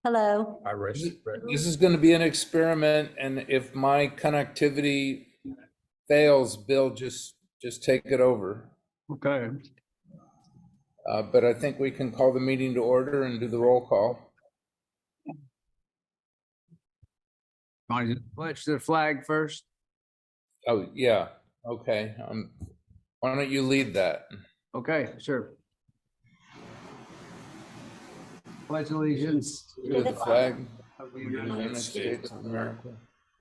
Hello. This is going to be an experiment, and if my connectivity fails, Bill, just take it over. Okay. But I think we can call the meeting to order and do the roll call. Want to pledge the flag first? Oh, yeah, okay. Why don't you lead that? Okay, sure. Pledge allegiance To the flag of the United States of America,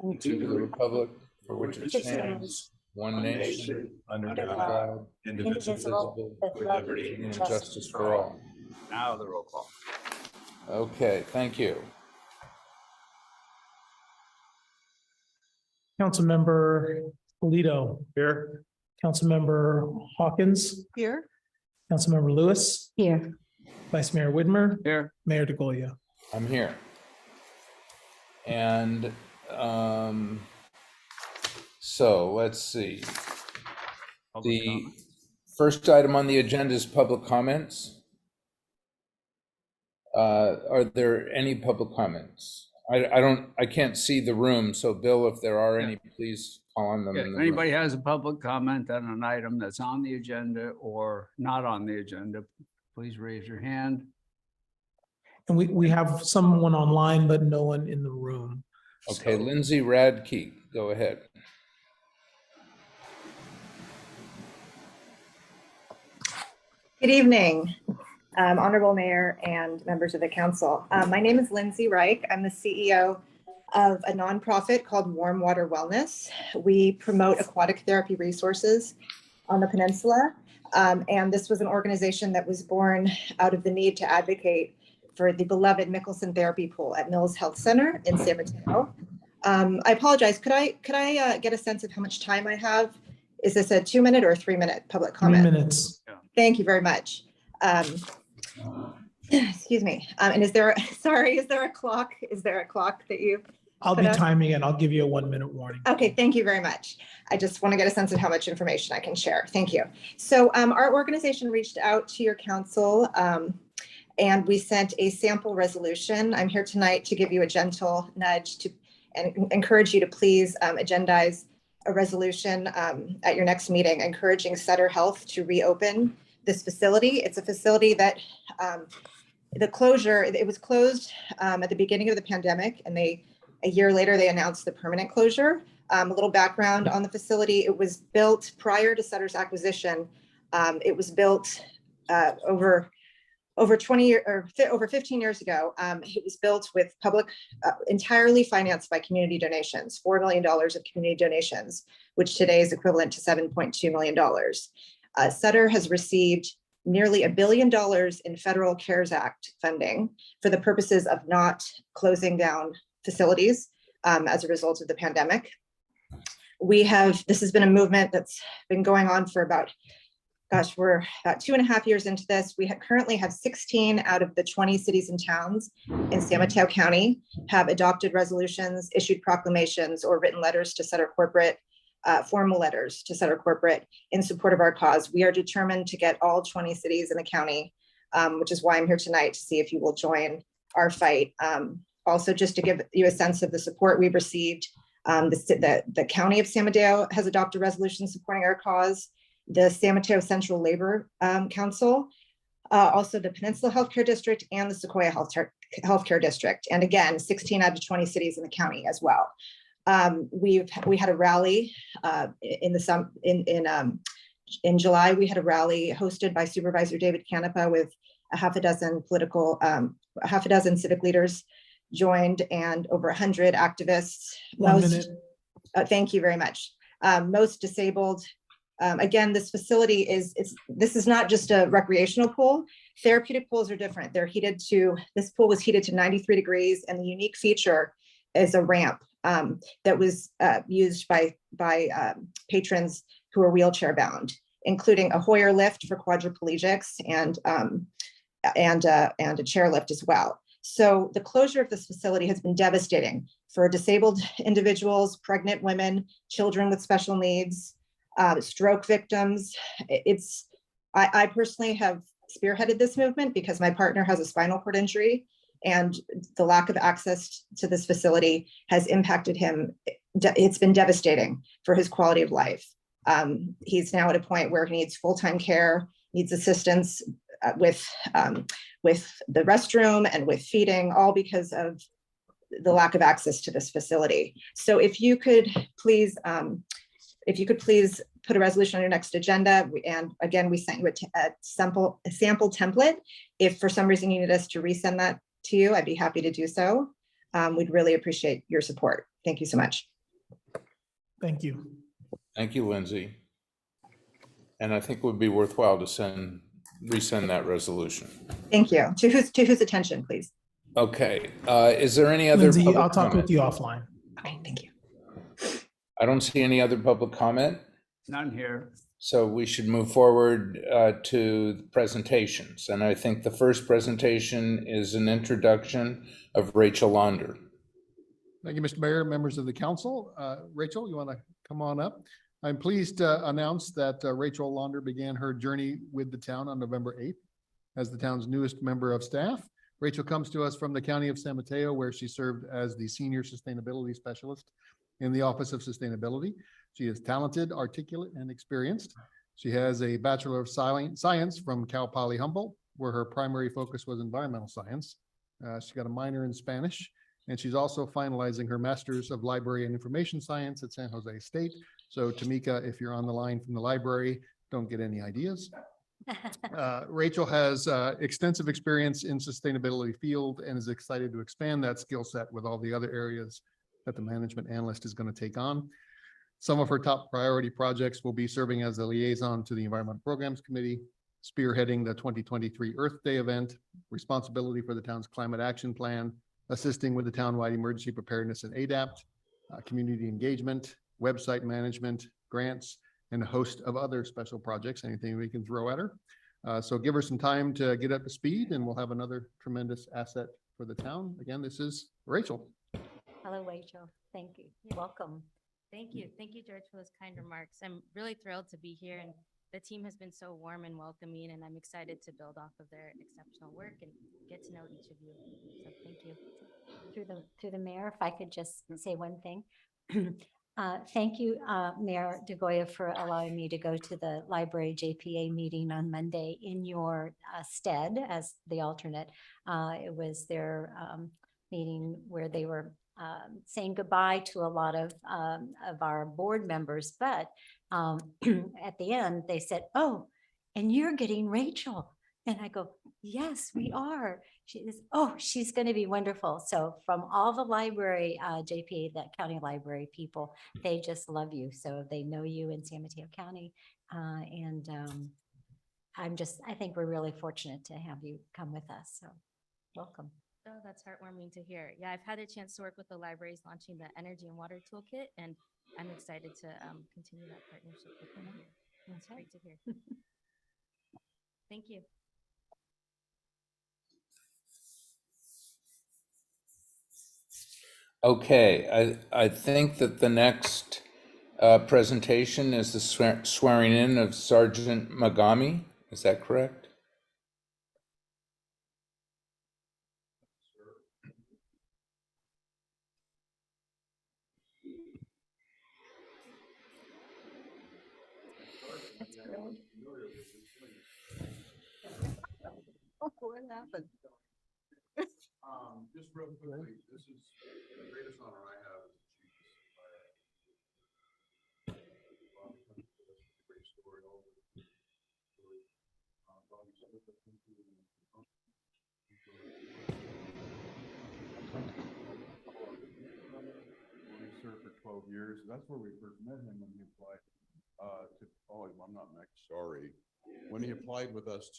and to the republic for which it stands, one nation, under God, indivisible, with liberty and justice for all. Now the roll call. Okay, thank you. Councilmember Polito. Here. Councilmember Hawkins. Here. Councilmember Lewis. Here. Vice Mayor Widmer. Here. Mayor DeGolia. I'm here. And so let's see. The first item on the agenda is public comments. Are there any public comments? I can't see the room, so Bill, if there are any, please call on them. If in the anybody room. has a public comment on an item that's on the agenda or not on the agenda, please raise your hand. And we have someone online, but no one in the room. Okay, So- Lindsay Radke, go ahead. Good evening, Honorable Mayor and members of the council. My name is Lindsay Reich. I'm the CEO of a nonprofit called Warm Water Wellness. We promote aquatic therapy resources on the peninsula. And this was an organization that was born out of the need to advocate for the beloved Mickelson Therapy Pool at Mills Health Center in San Mateo. I apologize. Could I get a sense of how much time I have? Is this a 2-minute or a 3-minute public 3 comment? minutes. Thank you very much. Excuse me. And is there a clock? Is there a clock that you? I'll be Put up- timing it. I'll give you a 1-minute warning. Okay, thank you very much. I just want to get a sense of how much information I can share. Thank you. So our organization reached out to your council and we sent a sample resolution. I'm here tonight to give you a gentle nudge and encourage you to please agendize a resolution at your next meeting, encouraging Sutter Health to reopen this facility. It's a facility that it was closed at the beginning of the pandemic, and a year later they announced the permanent closure. A little background on the facility: it was built prior to Sutter's acquisition. It was built over 20 years or over 15 years ago. It was built with public, entirely financed by community donations, $4 million of community donations, which today is equivalent to $7.2 million. Sutter has received nearly $1 billion in federal CARES Act funding for the purposes of not closing down facilities as a result of the pandemic. This has been a movement that's been going on for we're about 2.5 years into this. We currently have 16 out of the 20 cities and towns in San Mateo County have adopted resolutions, issued proclamations, or written letters to Sutter Corporate, formal letters to Sutter Corporate in support of our cause. We are determined to get all 20 cities in the county, which is why I'm here tonight, to see if you will join our fight. Also, just to give you a sense of the support we've received, the County of San Mateo has adopted a resolution supporting our cause. The San Mateo Central Labor Council, also the Peninsula Healthcare District and the Sequoia Healthcare District. And again, 16 out of 20 cities in the county as well. We had a rally in July. We had a rally hosted by Supervisor David Canepa with a half a dozen civic leaders joined, and over 100 activists. 1 minute. Thank you very much. Most disabled. Again, this facility this is not just a recreational pool. Therapeutic pools are different. This pool was heated to 93 degrees, and the unique feature is a ramp that was used by patrons who are wheelchair bound, including a Hoyer lift for quadriplegics and a chairlift as well. So the closure of this facility has been devastating for disabled individuals, pregnant women, children with special needs, stroke victims. I personally have spearheaded this movement because my partner has a spinal cord injury And the lack of access to this facility has impacted him. It's been devastating for his quality of life. He's now at a point where he needs full-time care, needs assistance with the restroom and with feeding, all because of the lack of access to this facility. So if you could please put a resolution on your next agenda. And again, we sent you a sample template. If for some reason you need us to resend that to you, I'd be happy to do so. We'd really appreciate your support. Thank you so much. Thank you. Thank you, Lindsay. And I think it would be worthwhile to resend that resolution. Thank you. To whose attention, please? Okay, is there any other? Lindsay, public I'll talk comment? with you offline. Okay, thank you. I don't see any other public comment, None here. so we should move forward to the presentations. And I think the first presentation is an introduction of Rachel Launder. Thank you, Mr. Mayor, members of the council. Rachel, you want to come on up? I'm pleased to announce that Rachel Launder began her journey with the town on November 8th as the town's newest member of staff. Rachel comes to us from the County of San Mateo, where she served as the Senior Sustainability Specialist in the Office of Sustainability. She is talented, articulate, and experienced. She has a Bachelor of Science from Cal Poly Humboldt, where her primary focus was environmental science. She got a minor in Spanish, and she's also finalizing her Master's of Library and Information Science at San Jose State. So Tamika, if you're on the line from the library, don't get any ideas. Rachel has extensive experience in sustainability field and is excited to expand that skill set with all the other areas that the management analyst is going to take on. Some of her top priority projects will be serving as a liaison to the Environmental Programs Committee, spearheading the 2023 Earth Day event, responsibility for the town's climate action plan, assisting with the townwide emergency preparedness and ADAPT, community engagement, website management, grants, and a host of other special projects, anything we can throw at her. So give her some time to get up to speed and we'll have another tremendous asset for the town. Again, this is Rachel. Hello, Rachel. Thank you. Welcome. Thank you. Thank you, George, for those kind remarks. I'm really thrilled to be here, and the team has been so warm and welcoming, and I'm excited to build off of their exceptional work and get to know each of you. So thank you. Through the mayor, if I could just say one thing. Thank you, Mayor DeGoya, for allowing me to go to the library JPA meeting on Monday in your stead as the alternate. It was their meeting where they were saying goodbye to a lot of our board members, but at the end they said, "Oh, and you're getting Rachel." And I go, "Yes, we are." She is, "Oh, she's going to be wonderful." So from all the library, JPA, that county library people, they just love you. So they know you in San Mateo County. And I think we're really fortunate to have you come with us. So welcome. Oh, that's heartwarming to hear. Yeah, I've had a chance to work with the libraries launching the Energy and Water Toolkit, and I'm excited to continue that partnership with them. That's great to hear. Thank you. Okay, I think that the next presentation is the swearing in of Sergeant Magami. Is that correct? That's great. What happened? Just real quickly, this is the greatest honor I have as the chief. Great story. He served for 12 years. That's where we first met him when he applied I'm not next. Sorry. When he applied with us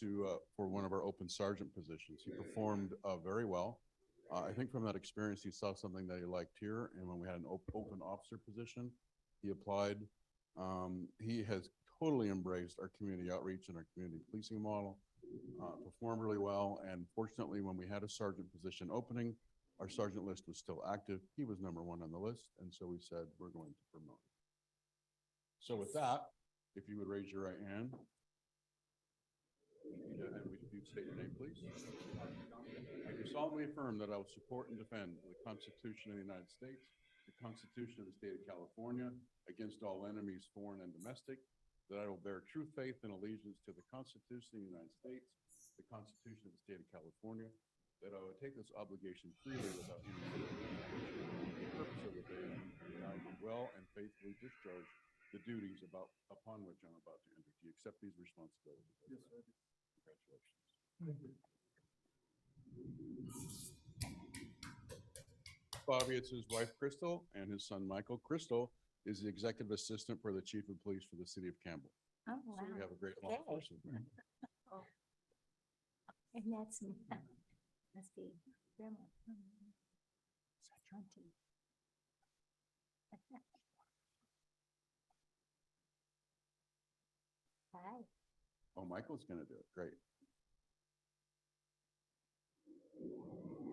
for one of our open sergeant positions, he performed very well. I think from that experience, he saw something that he liked here. And when we had an open officer position, he applied. He has totally embraced our community outreach and our community policing model, performed really well. And fortunately, when we had a sergeant position opening, our sergeant list was still active. He was #1 on the list. And so we said, we're going to promote. So with that, if you would raise your right hand. And we do you'd state your name, please. I do solemnly affirm that I will support and defend the Constitution of the United States, the Constitution of the State of California, against all enemies, foreign and domestic, that I will bear true faith and allegiance to the Constitution of the United States, the Constitution of the State of California, that I will take this obligation freely without any fear or reservation, for the purpose of evasion, that I will well and faithfully discharge the duties upon which I'm about to enter. Do you accept these responsibilities? Yes, sir. Congratulations. Bobby, it's his wife Crystal and his son Michael. Crystal is the executive assistant for the chief of police for the city of Campbell. Oh, So we wow. have a great law Okay. enforcement. And that's, must be grandma. Auntie. Hi. Oh, Michael's gonna do it. Great.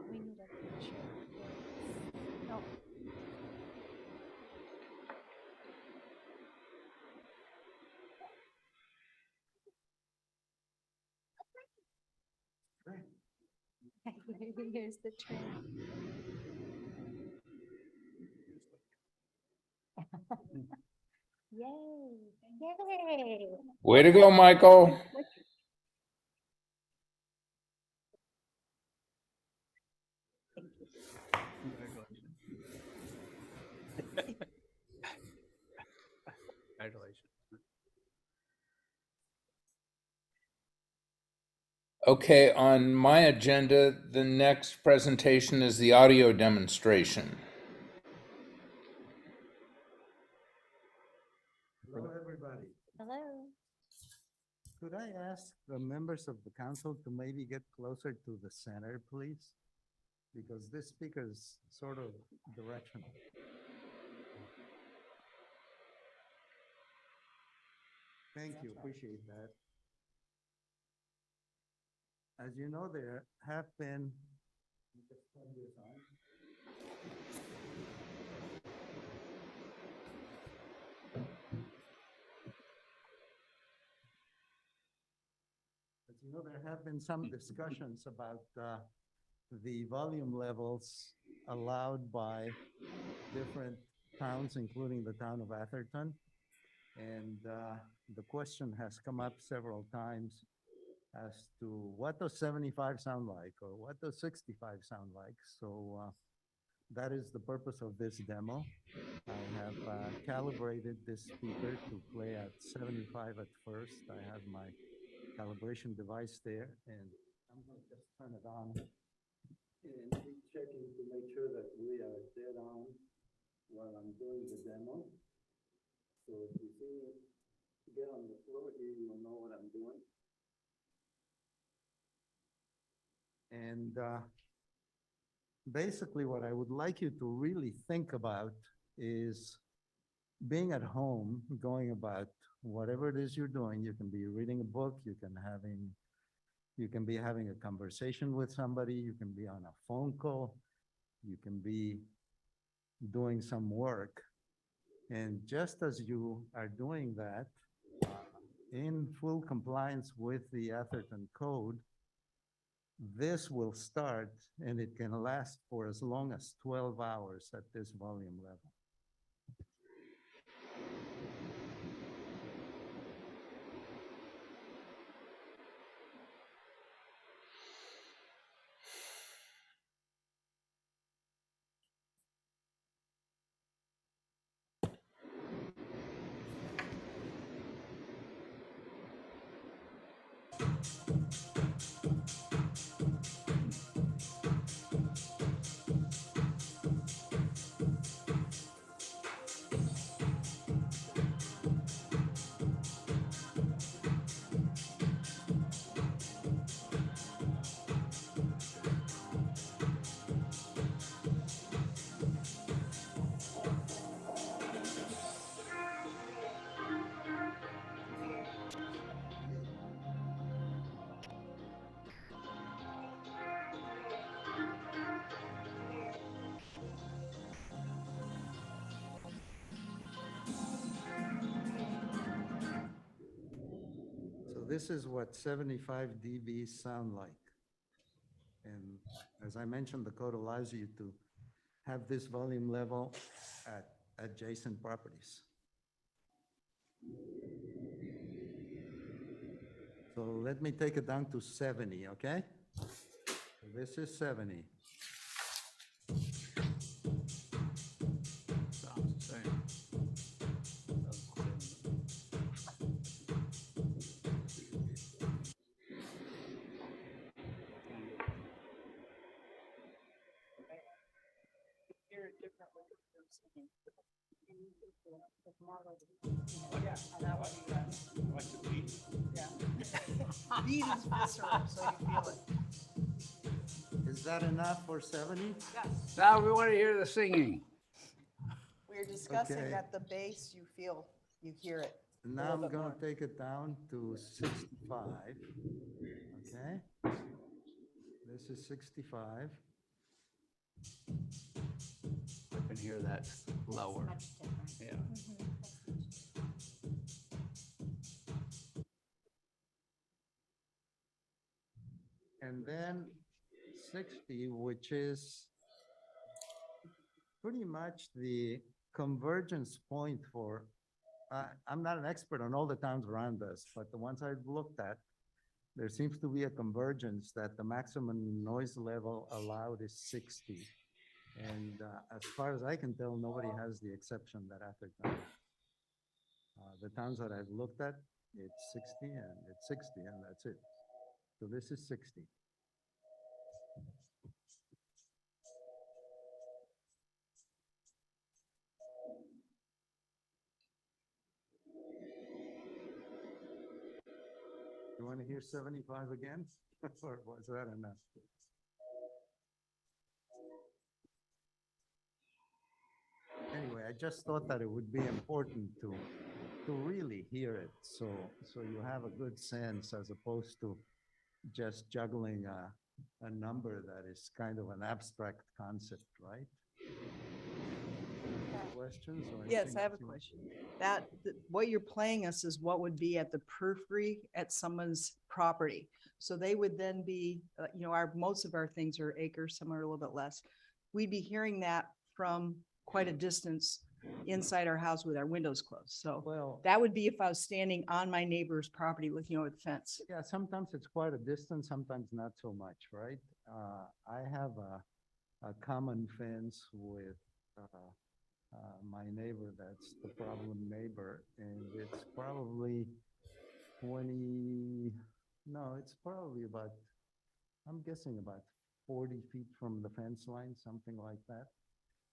We need a picture. Oh. Here's the train. Yay, yay. Way to go, Michael. Congratulations. Okay, on my agenda, the next presentation is the audio demonstration. Hello, everybody. Hello. Could I ask the members of the council to maybe get closer to the center, please? Because this speaker is sort of directional. Thank you, appreciate that. As you know, there have been. As you know, there have been some discussions about the volume levels allowed by different towns, including the town of Atherton. And the question has come up several times as to what does 75 sound like, or what does 65 sound like? So that is the purpose of this demo. I have calibrated this speaker to play at 75 at first. I have my calibration device there, and I'm going to just turn it on and be checking to make sure that we are dead on while I'm doing the demo. So if you see me get on the floor here, you'll know what I'm doing. And basically what I would like you to really think about is being at home, going about whatever it is you're doing. You can be reading a book, you can be having a conversation with somebody, you can be on a phone call, you can be doing some work. And just as you are doing that, in full compliance with the Atherton Code, this will start and it can last for as long as 12 hours at this volume level. this is what 75 dB sound like. And as I mentioned, the code allows you to have this volume level at adjacent properties. So let me take it down to 70, okay? So this is 70. Sounds the same. Beat is visceral, so you feel it. Is that enough for 70? Now we want to hear the singing. We're discussing Okay. that the bass, you feel, you hear it. Now little I'm bit gonna more. take it down to 65, okay? This is 65. I can hear that lower. Much different. Yeah. And then 60, which is pretty much the convergence point for, I'm not an expert on all the towns around us, but the ones I've looked at, there seems to be a convergence that the maximum noise level allowed is 60. And as far as I can tell, nobody has the exception that Atherton. The towns that I've looked at, it's 60 and it's 60 and that's it. So this is 60. You want to hear 75 again? Or was that enough? Anyway, I just thought that it would be important to really hear it. So you have a good sense as opposed to just juggling a number that is kind of an abstract concept, right? Questions? Or Yes, anything I have a else you want? question. What you're playing us is what would be at the periphery at someone's property. So they would then be, most of our things are acres, some are a little bit less. We'd be hearing that from quite a distance inside our house with our windows closed. So Well, that would be if I was standing on my neighbor's property looking over the fence. yeah, sometimes it's quite a distance, sometimes not so much, right? I have a common fence with my neighbor that's the problem neighbor, and it's probably 20, no, it's probably about, I'm guessing about 40 feet from the fence line, something like that.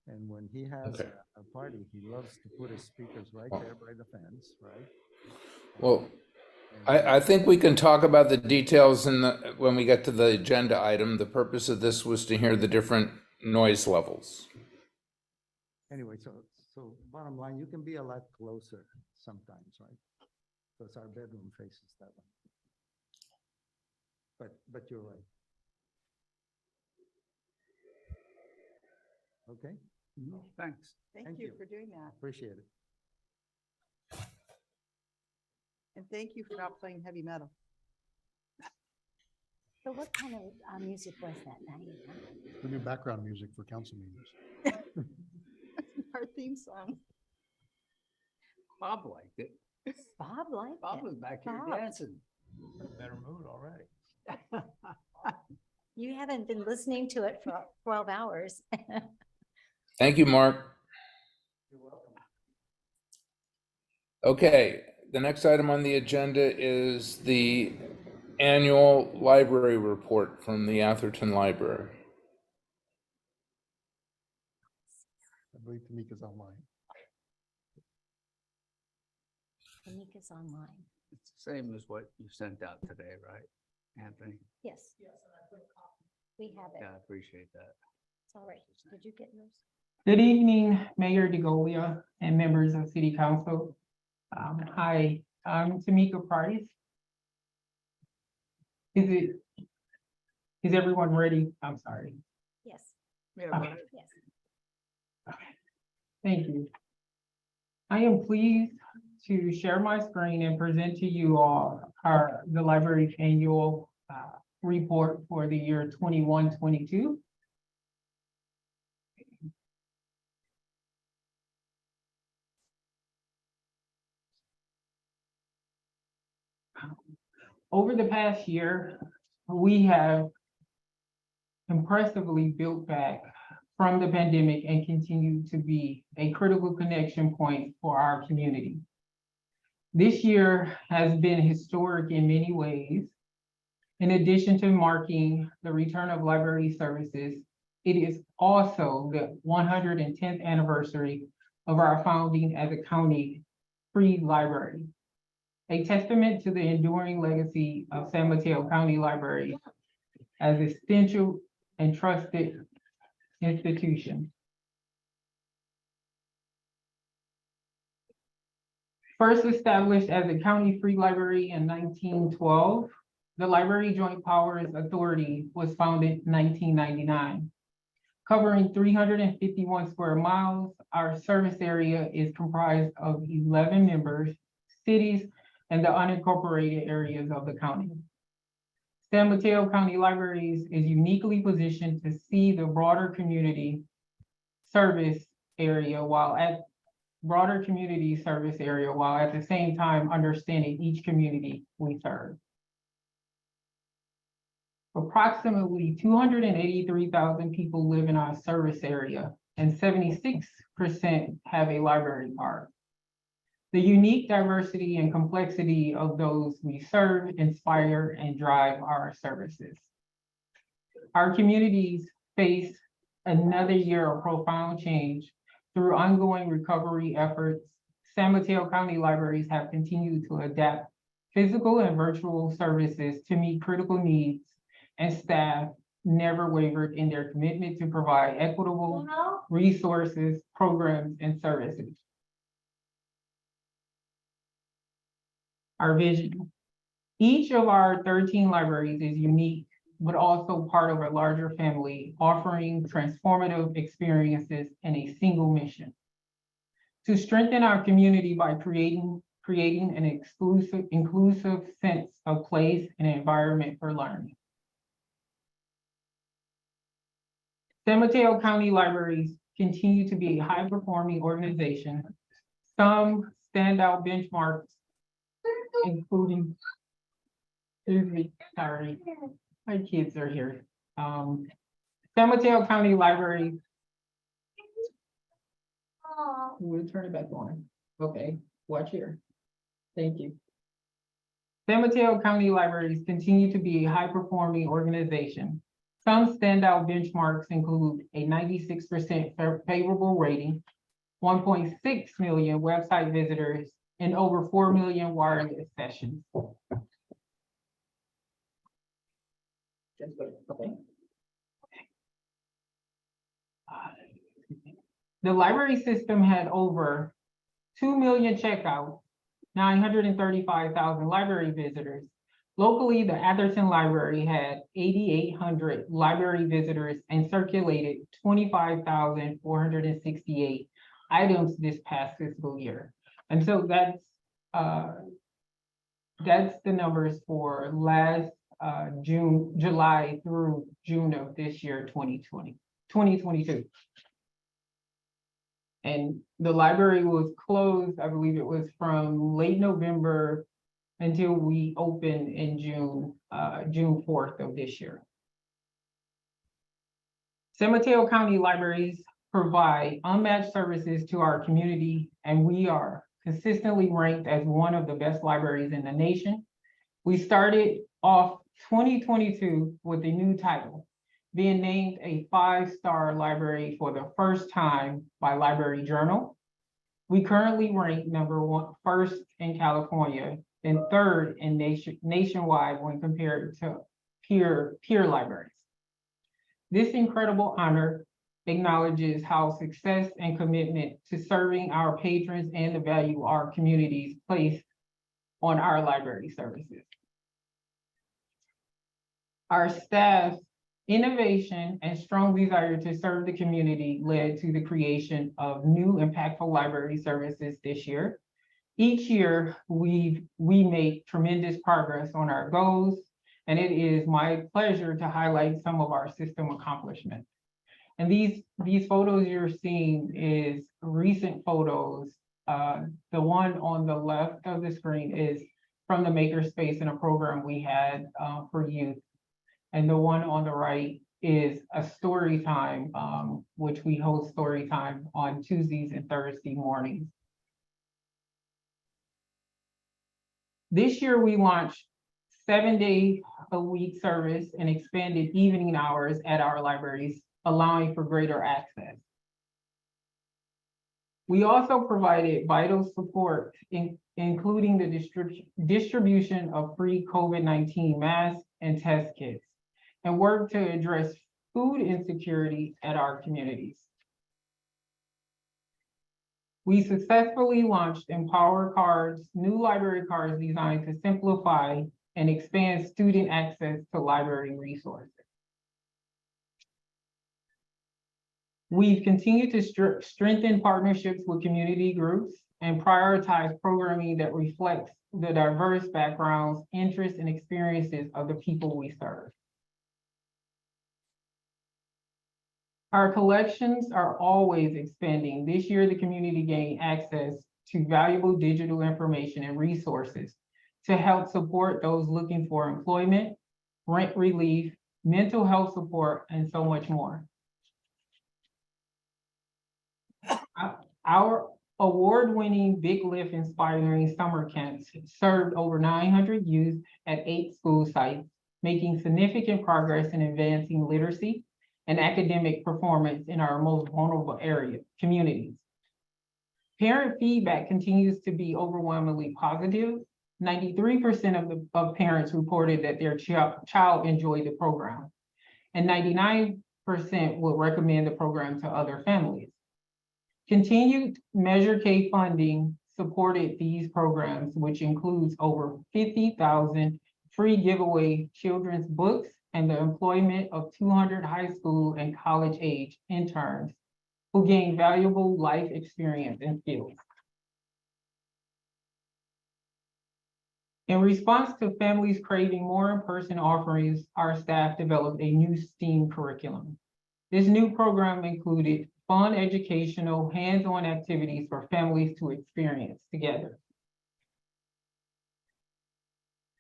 And when he has Okay. a party, he loves to put his speakers right there by the fence, right? Well, And I think we can talk about the details when we get to the agenda item. The purpose of this was to hear the different noise levels. anyway, so bottom line, you can be a lot closer sometimes, right? Because our bedroom faces that one. But you're right. Okay, Thanks. Thank Thank you you. for doing that. appreciate it. And thank you for not playing heavy metal. So what kind of music was that, Diana? The new background music for council meetings. Our theme song. Bob liked it. Bob liked Bob it. was back here Bob. dancing. Better mood already. You haven't been listening to it for 12 hours. Thank you, Mark. You're welcome. Okay, the next item on the agenda is the annual library report from the Atherton Library. I believe Tamika's online. Tamika's online. It's the same as what you sent out today, right, Anthony? Yes. We have it. Yeah, I appreciate that. It's all right. Did you get yours? Good evening, Mayor DeGolia and members of City Council. Hi, I'm Tamika Price. Is everyone ready? I'm sorry. Yes. Yeah, Okay. right. Yes. Thank you. I am pleased to share my screen and present to you all the library's annual report for the year 21-22. Over the past year, we have impressively built back from the pandemic and continue to be a critical connection point for our community. This year has been historic in many ways. In addition to marking the return of library services, it is also the 110th anniversary of our founding as a county free library, a testament to the enduring legacy of San Mateo County Library as essential and trusted institution. First established as a county free library in 1912, the Library Joint Powers Authority was founded in 1999. Covering 351 square miles, our service area is comprised of 11 members, cities, and the unincorporated areas of the county. San Mateo County Libraries is uniquely positioned to see the broader community service area while at the same time understanding each community we serve. Approximately 283,000 people live in our service area, and 76% have a library card. The unique diversity and complexity of those we serve inspire and drive our services. Our communities face another year of profound change. Through ongoing recovery efforts, San Mateo County Libraries have continued to adapt physical and virtual services to meet critical needs, and staff never wavered in their commitment to provide equitable resources, programs, and services. Our vision. Each of our 13 libraries is unique, but also part of a larger family, offering transformative experiences and a single mission: to strengthen our community by creating an inclusive sense of place and environment for learning. San Mateo County Libraries continue to be a high-performing organization. Some standout benchmarks including, sorry, my kids are here. San Mateo County Library. We'll turn it back on. Okay, watch here. Thank you. San Mateo County Libraries continue to be a high-performing organization. Some standout benchmarks include a 96% favorable rating, 1.6 million website visitors, and over 4 million wireless sessions. Okay. The library system had over 2 million checkouts, 935,000 library visitors. Locally, the Atherton Library had 8,800 library visitors and circulated 25,468 items this past fiscal year. And so that's the numbers for last July through June of this year, 2022. And the library was closed, I believe it was from late November until we opened in June 4th of this year. San Mateo County Libraries provide unmatched services to our community, and we are consistently ranked as one of the best libraries in the nation. We started off 2022 with a new title, being named a 5-star library for the first time by Library Journal. We currently rank first in California and third in nationwide when compared to peer libraries. This incredible honor acknowledges how success and commitment to serving our patrons and the value our communities place on our library services. Our staff's innovation and strong desire to serve the community led to the creation of new impactful library services this year. Each year, we make tremendous progress on our goals, and it is my pleasure to highlight some of our system accomplishments. And these photos you're seeing is recent photos. The one on the left of the screen is from the Makerspace in a program we had for youth. And the one on the right is a story time, which we host story time on Tuesdays and Thursday mornings. This year, we launched 7-day-a-week service and expanded evening hours at our libraries, allowing for greater access. We also provided vital support, including the distribution of free COVID-19 masks and test kits, and worked to address food insecurity at our communities. We successfully launched Empower Cards, new library cards designed to simplify and expand student access to library resources. We've continued to strengthen partnerships with community groups and prioritize programming that reflects the diverse backgrounds, interests, and experiences of the people we serve. Our collections are always expanding. This year, the community gained access to valuable digital information and resources to help support those looking for employment, rent relief, mental health support, and so much more. Our award-winning Big Lift Inspiring Summer Camps served over 900 youth at 8 school sites, making significant progress in advancing literacy and academic performance in our most vulnerable communities. Parent feedback continues to be overwhelmingly positive. 93% of parents reported that their child enjoyed the program, and 99% will recommend the program to other families. Continued Measure K funding supported these programs, which includes over 50,000 free giveaway children's books and the employment of 200 high school and college age interns who gain valuable life experience and skills. In response to families craving more in-person offerings, our staff developed a new STEAM curriculum. This new program included fun, educational, hands-on activities for families to experience together.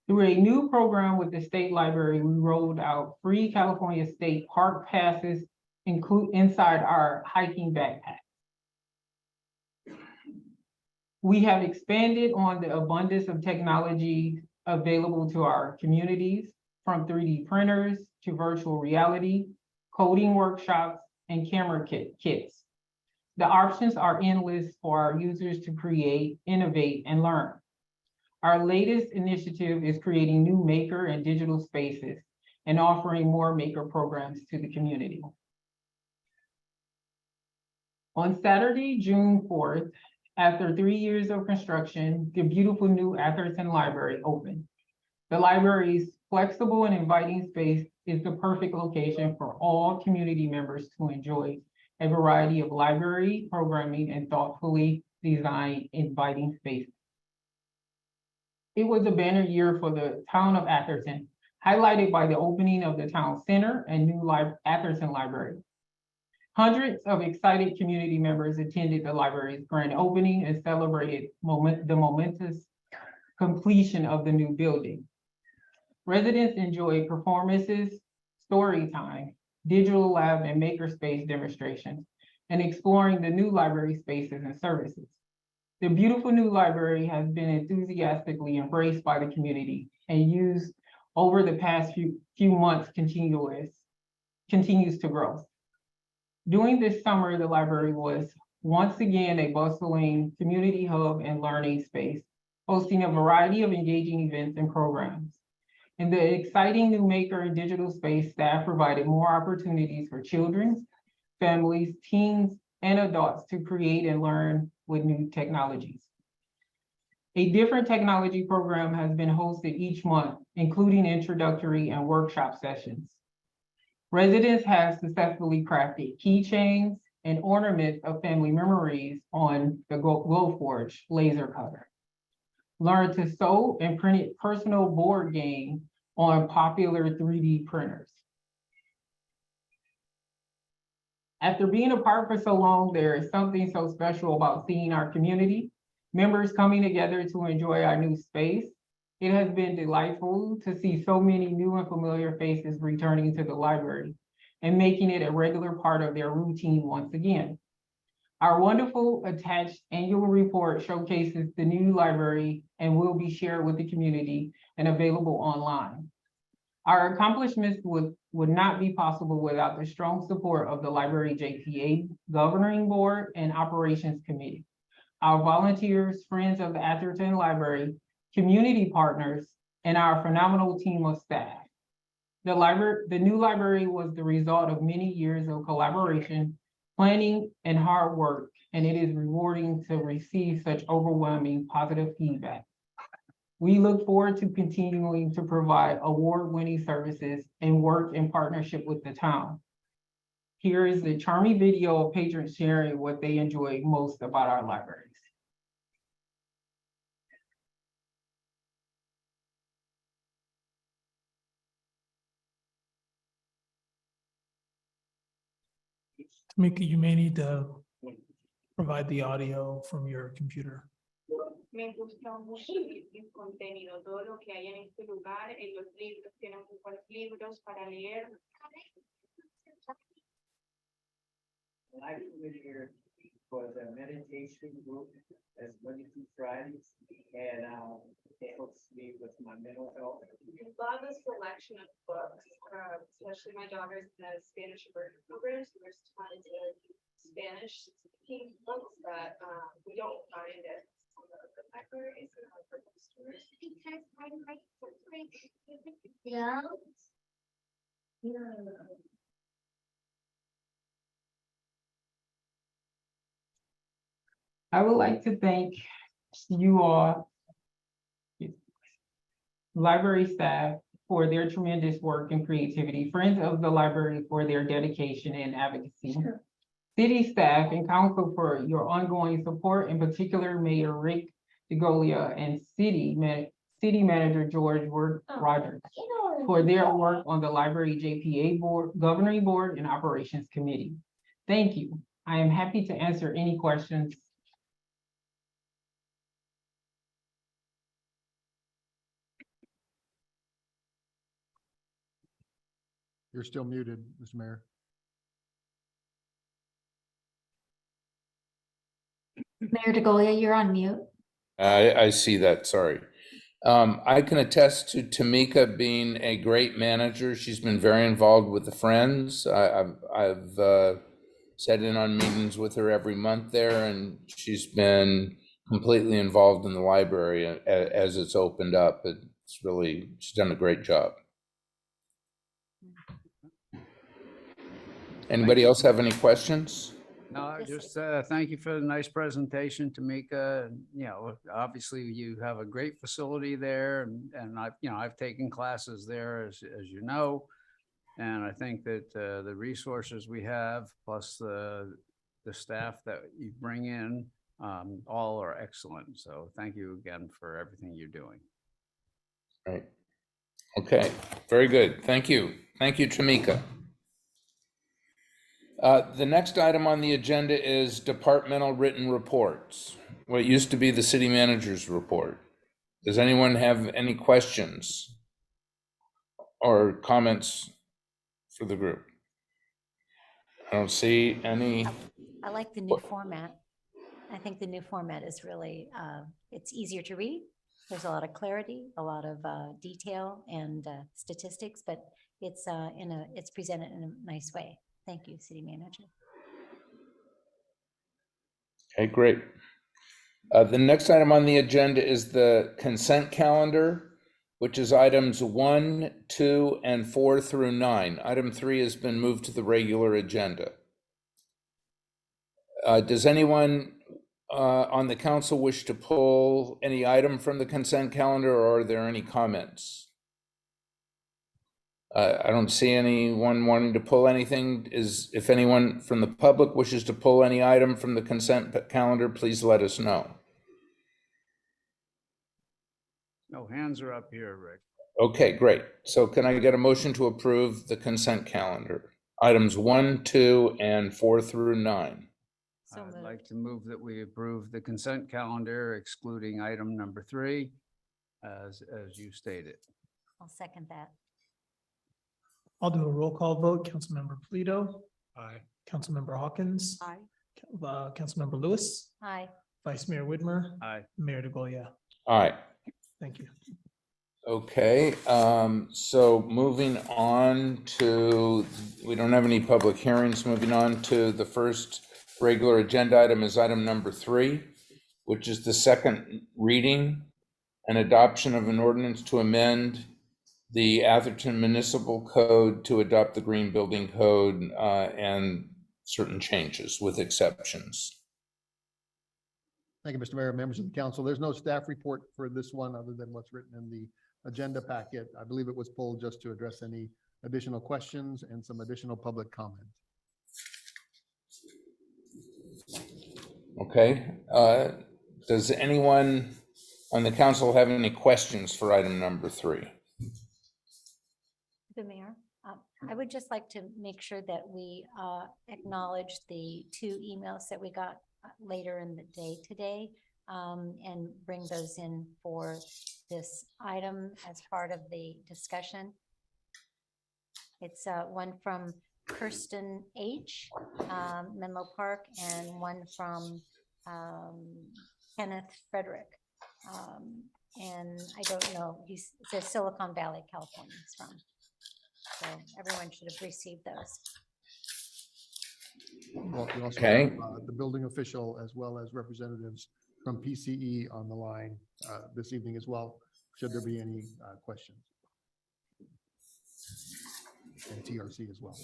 Through a new program with the State Library, we rolled out free California State Park passes inside our hiking backpack. We have expanded on the abundance of technology available to our communities, from 3D printers to virtual reality, coding workshops, and camera kits. The options are endless for our users to create, innovate, and learn. Our latest initiative is creating new maker and digital spaces and offering more maker programs to the community. On Saturday, June 4th, after 3 years of construction, the beautiful new Atherton Library opened. The library's flexible and inviting space is the perfect location for all community members to enjoy a variety of library programming and thoughtfully designed inviting spaces. It was a banner year for the town of Atherton, highlighted by the opening of the town center and new Atherton Library. Hundreds of excited community members attended the library's grand opening and celebrated the momentous completion of the new building. Residents enjoyed performances, story time, digital lab and makerspace demonstrations, and exploring the new library spaces and services. The beautiful new library has been enthusiastically embraced by the community and used over the past few months continues to grow. During this summer, the library was once again a bustling community hub and learning space, hosting a variety of engaging events and programs. In the exciting new maker and digital space, staff provided more opportunities for children, families, teens, and adults to create and learn with new technologies. A different technology program has been hosted each month, including introductory and workshop sessions. Residents have successfully crafted keychains and ornaments of family memories on the Glowforge laser cutter. learned to sew and printed personal board game on popular 3D printers. After being apart for so long, there is something so special about seeing our community members coming together to enjoy our new space. It has been delightful to see so many new and familiar faces returning to the library and making it a regular part of their routine once again. Our wonderful attached annual report showcases the new library and will be shared with the community and available online. Our accomplishments would not be possible without the strong support of the Library JPA Governing Board and Operations Committee. Our volunteers, friends of the Atherton Library, community partners, and our phenomenal team of staff. The new library was the result of many years of collaboration, planning, and hard work, and it is rewarding to receive such overwhelming positive feedback. We look forward to continuing to provide award-winning services and work in partnership with the town. Here is the charming video of patrons sharing what they enjoy most about our libraries. Tamika, you may need to provide the audio from your computer. Me gustó mucho el contenido, todo lo que hay en este lugar, en los libros, tienen muy buenos libros para leer. Life with here was a meditation group as Monday through Fridays, and it helps me with my mental health. I love the selection of books, especially my daughter's in the Spanish immersion program, so there's tons of Spanish speaking books that we don't find at some of the libraries and other bookstores. Yeah. I would like to thank you all, library staff, for their tremendous work and creativity, friends of the library for their dedication and advocacy, city staff and council for your ongoing support, in particular Mayor Rick DeGolia and City Manager George Rogers for their work on the Library JPA Board, Governing Board, and Operations Committee. Thank you. I am happy to answer any questions. You're still muted, Mr. Mayor. Mayor DeGolia, you're on mute. I see that, sorry. I can attest to Tamika being a great manager. She's been very involved with the Friends. I've sat in on meetings with her every month there, and she's been completely involved in the library as it's opened up. It's really, she's done a great job. Anybody else have any questions? No, just thank you for the nice presentation, Tamika. You know, obviously you have a great facility there, and I've taken classes there, as you know, and I think that the resources we have, plus the staff that you bring in, all are excellent. So thank you again for everything you're doing. Right. Okay. Very good. Thank you. Thank you, Tamika. The next item on the agenda is departmental written reports, what used to be the city manager's report. Does anyone have any questions or comments for the group? I don't see any. I like the new format. I think the new format is really, it's easier to read. There's a lot of clarity, a lot of detail and statistics, but it's it's presented in a nice way. Thank you, City Manager. Okay, great. The next item on the agenda is the consent calendar, which is items 1, 2, and 4 through 9. Item 3 has been moved to the regular agenda. Does anyone on the council wish to pull any item from the consent calendar, or are there any comments? I don't see anyone wanting to pull anything. If anyone from the public wishes to pull any item from the consent calendar, please let us know. No hands are up here, Rick. Okay, great. So can I get a motion to approve the consent calendar? Items 1, 2, and 4 through 9. So I'd moved. like to move that we approve the consent calendar excluding item number 3, as you stated. I'll second that. I'll do a roll call vote. Councilmember Polito, Aye. Councilmember Hawkins, Aye. Councilmember Lewis, Aye. Vice Mayor Whitmer, Aye. Mayor DeGolia. All right. Thank you. Okay, so moving on to, we don't have any public hearings. Moving on to the first regular agenda item is item number 3, which is the second reading and adoption of an ordinance to amend the Atherton Municipal Code to adopt the Green Building Code and certain changes with exceptions. Thank you, Mr. Mayor, members of the council. There's no staff report for this one other than what's written in the agenda packet. I believe it was pulled just to address any additional questions and some additional public comment. Okay, does anyone on the council have any questions for item number 3? The mayor, I would just like to make sure that we acknowledge the 2 emails that we got later in the day today and bring those in for this item as part of the discussion. It's one from Kirsten H., Menlo Park, and one from Kenneth Frederick. And I don't know, it says Silicon Valley, California he's from. So everyone should have received those. Well, we also Okay. have, the building official as well as representatives from PCE on the line this evening as well, should there be any questions. And TRC as well.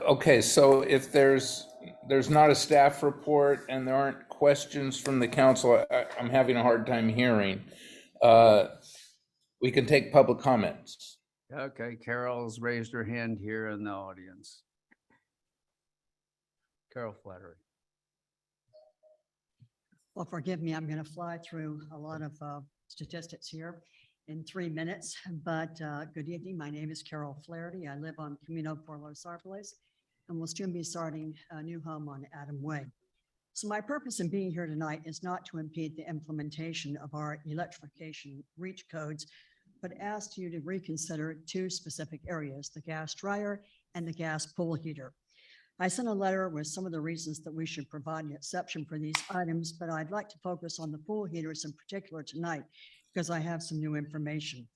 Okay, so if there's not a staff report and there aren't questions from the council, I'm having a hard time hearing. We can take public comments. Okay, Carol's raised her hand here in the audience. Carol Flattery. Well, forgive me, I'm going to fly through a lot of statistics here in 3 minutes, but good evening. My name is Carol Flaherty. I live on Camino por los Árboles and will soon be starting a new home on Adam Way. So my purpose in being here tonight is not to impede the implementation of our electrification reach codes, but ask you to reconsider 2 specific areas, the gas dryer and the gas pool heater. I sent a letter with some of the reasons that we should provide an exception for these items, but I'd like to focus on the pool heaters in particular tonight because I have some new information.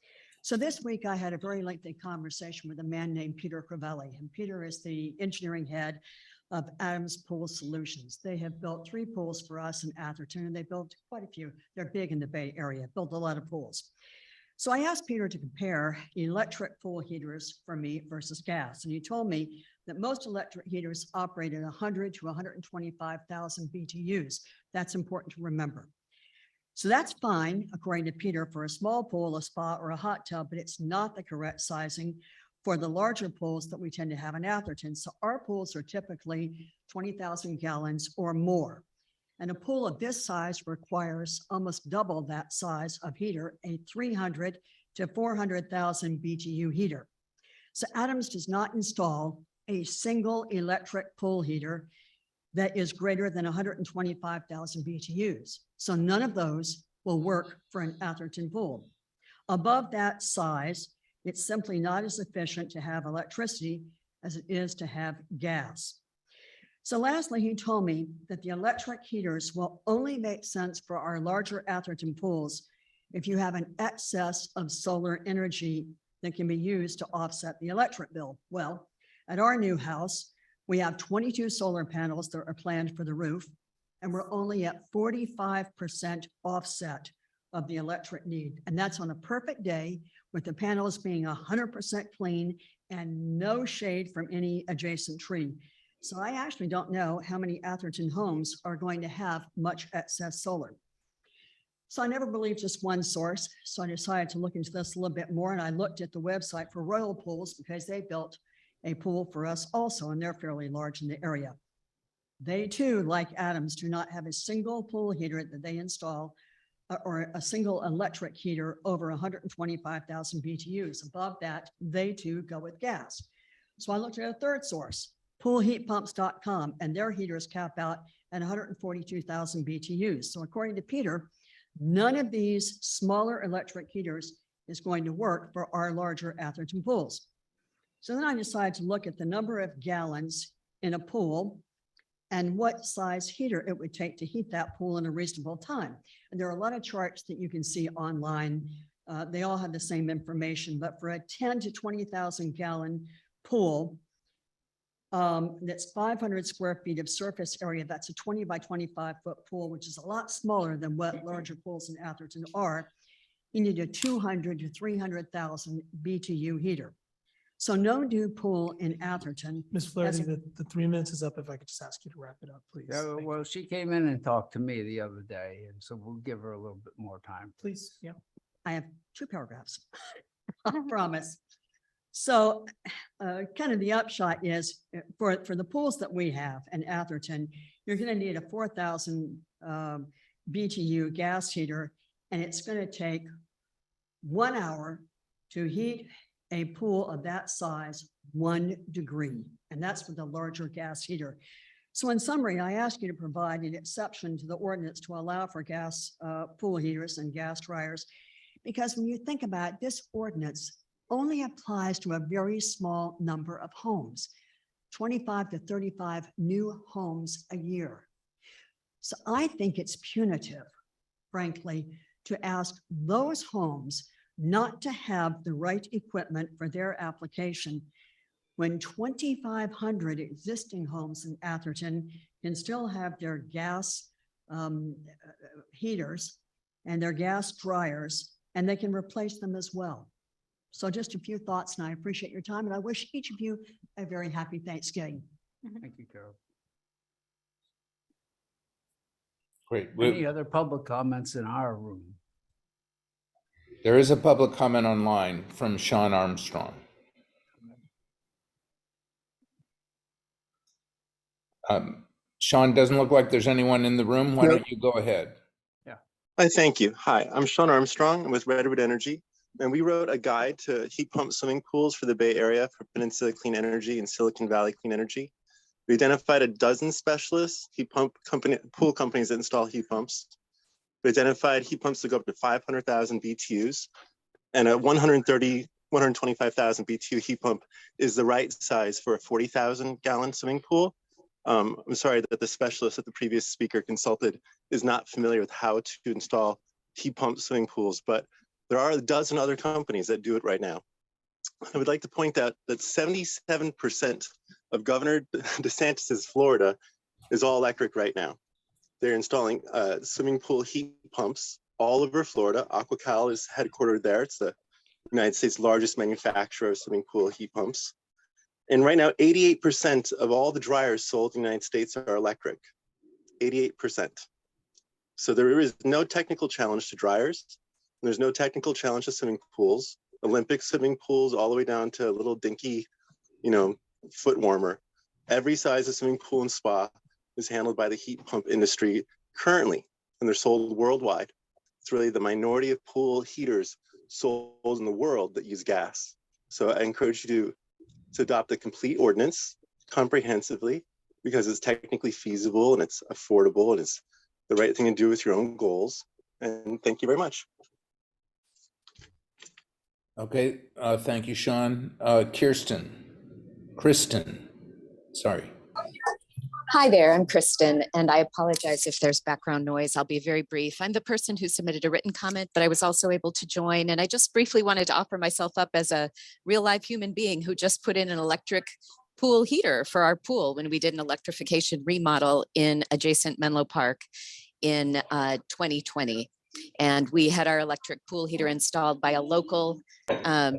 So this week I had a very lengthy conversation with a man named Peter Crivelli, and Peter is the engineering head of Adams Pool Solutions. They have built 3 pools for us in Atherton, and they built quite a few. They're big in the Bay Area, built a lot of pools. So I asked Peter to compare electric pool heaters for me versus gas. And he told me that most electric heaters operate at 100 to 125,000 BTUs. That's important to remember. So that's fine, according to Peter, for a small pool, a spa, or a hot tub, but it's not the correct sizing for the larger pools that we tend to have in Atherton. So our pools are typically 20,000 gallons or more. And a pool of this size requires almost double that size of heater, a 300 to 400,000 BTU heater. So Adams does not install a single electric pool heater that is greater than 125,000 BTUs. So none of those will work for an Atherton pool. Above that size, it's simply not as efficient to have electricity as it is to have gas. So lastly, he told me that the electric heaters will only make sense for our larger Atherton pools if you have an excess of solar energy that can be used to offset the electric bill. Well, at our new house, we have 22 solar panels that are planned for the roof, and we're only at 45% offset of the electric need. And that's on a perfect day with the panels being 100% clean and no shade from any adjacent tree. So I actually don't know how many Atherton homes are going to have much excess solar. So I never believed just one source. So I decided to look into this a little bit more. And I looked at the website for Royal Pools because they built a pool for us also, and they're fairly large in the area. They too, like Adams, do not have a single pool heater that they install or a single electric heater over 125,000 BTUs. Above that, they too go with gas. So I looked at a third source, poolheatpumps.com, and their heaters cap out at 142,000 BTUs. So according to Peter, none of these smaller electric heaters is going to work for our larger Atherton pools. So then I decided to look at the number of gallons in a pool and what size heater it would take to heat that pool in a reasonable time. And there are a lot of charts that you can see online. They all have the same information, but for a 10 to 20,000 gallon pool, that's 500 square feet of surface area, that's a 20 by 25 foot pool, which is a lot smaller than what larger pools in Atherton are. You need a 200 to 300,000 BTU heater. So no new pool in Atherton. Ms. Flaherty, the 3 minutes is up. If I could just ask you to wrap it up, please. Yeah, Thank well, she came in and talked to me the other day, and so we'll give her a little bit more time. Please, yeah. I have 2 paragraphs, I promise. So kind of the upshot is for the pools that we have in Atherton, you're going to need a 4,000 BTU gas heater, and it's going to take 1 hour to heat a pool of that size 1 degree, and that's for the larger gas heater. So in summary, I ask you to provide an exception to the ordinance to allow for gas pool heaters and gas dryers, because when you think about it, this ordinance only applies to a very small number of homes, 25 to 35 new homes a year. So I think it's punitive, frankly, to ask those homes not to have the right equipment for their application when 2,500 existing homes in Atherton can still have their gas heaters and their gas dryers, and they can replace them as well. So just a few thoughts, and I appreciate your time, and I wish each of you a very happy Thanksgiving. Thank you, Carol. Great. Any other public comments in our room? There is a public comment online from Sean Armstrong. Sean, doesn't look like there's anyone in the room. Why don't you go ahead? Yeah. Hi, thank you. Hi, I'm Sean Armstrong. I'm with Redwood Energy, and we wrote a guide to heat pump swimming pools for the Bay Area for Peninsula Clean Energy and Silicon Valley Clean Energy. We identified a dozen specialists, pool companies that install heat pumps. We identified heat pumps that go up to 500,000 BTUs, and a 125,000 BTU heat pump is the right size for a 40,000 gallon swimming pool. I'm sorry that the specialist that the previous speaker consulted is not familiar with how to install heat pump swimming pools, but there are a dozen other companies that do it right now. I would like to point out that 77% of Governor DeSantis's Florida is all electric right now. They're installing swimming pool heat pumps all over Florida. AquaCal is headquartered there. It's the United States' largest manufacturer of swimming pool heat pumps. And right now, 88% of all the dryers sold in the United States are electric, 88%. So there is no technical challenge to dryers. There's no technical challenge to swimming pools, Olympic swimming pools, all the way down to a little dinky, foot warmer. Every size of swimming pool and spa is handled by the heat pump industry currently, and they're sold worldwide. It's really the minority of pool heaters sold in the world that use gas. So I encourage you to adopt the complete ordinance comprehensively, because it's technically feasible and it's affordable and it's the right thing to do with your own goals. And thank you very much. Okay, thank you, Sean. Kristen, sorry. Hi there, I'm Kristen, and I apologize if there's background noise. I'll be very brief. I'm the person who submitted a written comment, but I was also able to join, and I just briefly wanted to offer myself up as a real live human being who just put in an electric pool heater for our pool when we did an electrification remodel in adjacent Menlo Park in 2020. And we had our electric pool heater installed by a local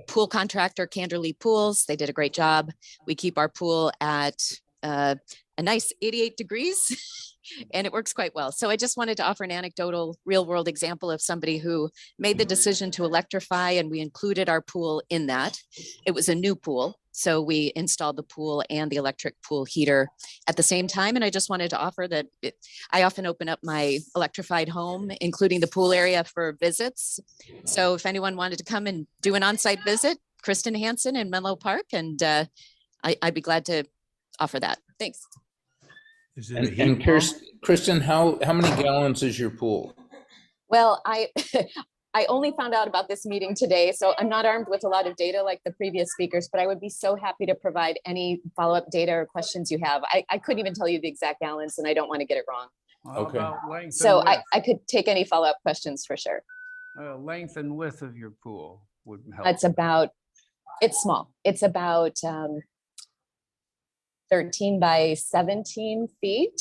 pool contractor, Canderley Pools. They did a great job. We keep our pool at a nice 88 degrees and it works quite well. So I just wanted to offer an anecdotal real world example of somebody who made the decision to electrify, and we included our pool in that. It was a new pool. So we installed the pool and the electric pool heater at the same time. And I just wanted to offer that I often open up my electrified home, including the pool area, for visits. So if anyone wanted to come and do an on-site visit, Kristen Hansen in Menlo Park, and I'd be glad to offer that. Thanks. Is it a heat pump? Kristen, how many gallons is your pool? Well, I only found out about this meeting today, so I'm not armed with a lot of data like the previous speakers, but I would be so happy to provide any follow-up data or questions you have. I couldn't even tell you the exact gallons, and I don't want to get it wrong. How about length and So width? I could take any follow-up questions for sure. Length and width of your pool would help. It's small. It's about 13 by 17 feet,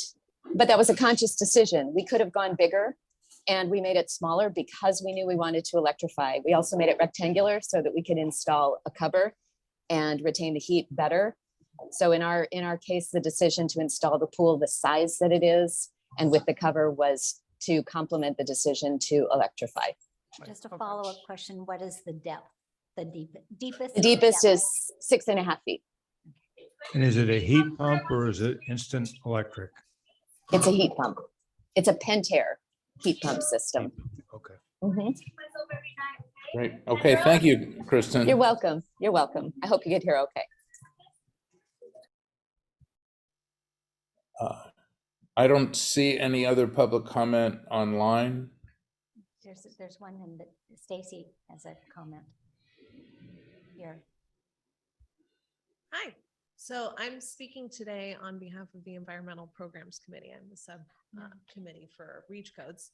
but that was a conscious decision. We could have gone bigger, and we made it smaller because we knew we wanted to electrify. We also made it rectangular so that we could install a cover and retain the heat better. So in our case, the decision to install the pool the size that it is and with the cover was to complement the decision to electrify. Just a follow-up question. What is the depth? The deepest? The deepest depth? is 6.5 feet. And is it a heat pump or is it instant electric? It's a heat pump. It's a Pentair heat pump system. Okay. Mhm. Great. Okay, thank you, Kristen. You're welcome. You're welcome. I hope you get here okay. I don't see any other public comment online. There's one in that Stacy has a comment here. Hi. So I'm speaking today on behalf of the Environmental Programs Committee. I'm the subcommittee for REACH codes.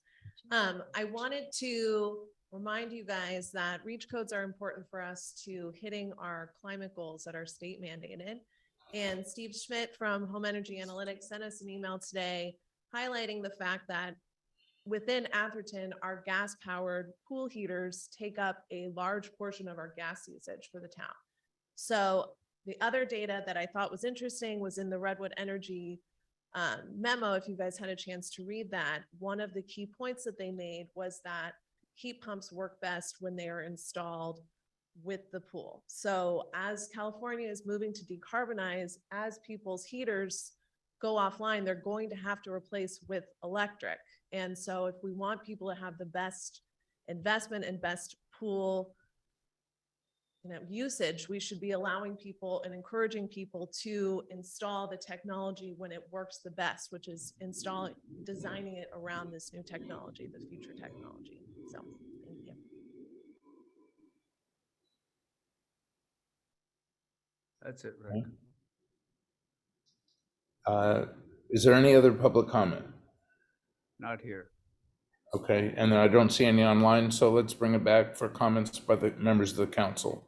I wanted to remind you guys that REACH codes are important for us to hitting our climate goals that are state mandated. And Steve Schmidt from Home Energy Analytics sent us an email today highlighting the fact that within Atherton, our gas-powered pool heaters take up a large portion of our gas usage for the town. So the other data that I thought was interesting was in the Redwood Energy memo. If you guys had a chance to read that, one of the key points that they made was that heat pumps work best when they are installed with the pool. So as California is moving to decarbonize, as people's heaters go offline, they're going to have to replace with electric. And so if we want people to have the best investment and best pool usage, we should be allowing people and encouraging people to install the technology when it works the best, which is designing it around this new technology, the future technology. So thank you. That's it, Rick. Is there any other public comment? Not here. Okay, and I don't see any online, so let's bring it back for comments by the members of the council.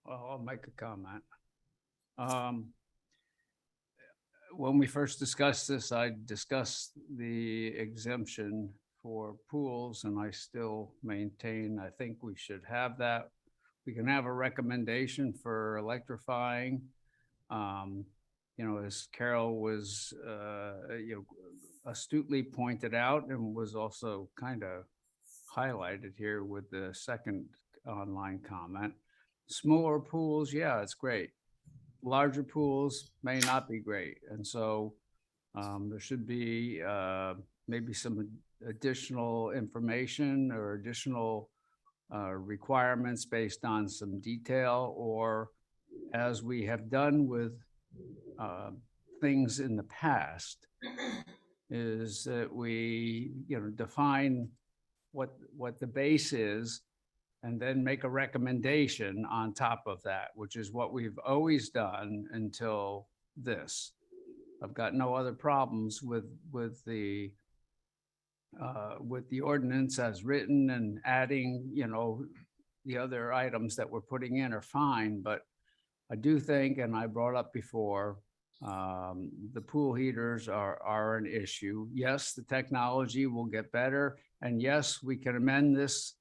Well, I'll make a comment. When we first discussed this, I discussed the exemption for pools, and I still maintain, I think we should have that. We can have a recommendation for electrifying. As Carol was, astutely pointed out and was also kind of highlighted here with the second online comment. Smaller pools, yeah, it's great. Larger pools may not be great. And so there should be maybe some additional information or additional requirements based on some detail, or as we have done with things in the past, is that we define what the base is and then make a recommendation on top of that, which is what we've always done until this. I've got no other problems with the ordinance as written, and adding, the other items that we're putting in are fine, but I do think, and I brought up before, the pool heaters are an issue. Yes, the technology will get better, and yes, we can amend this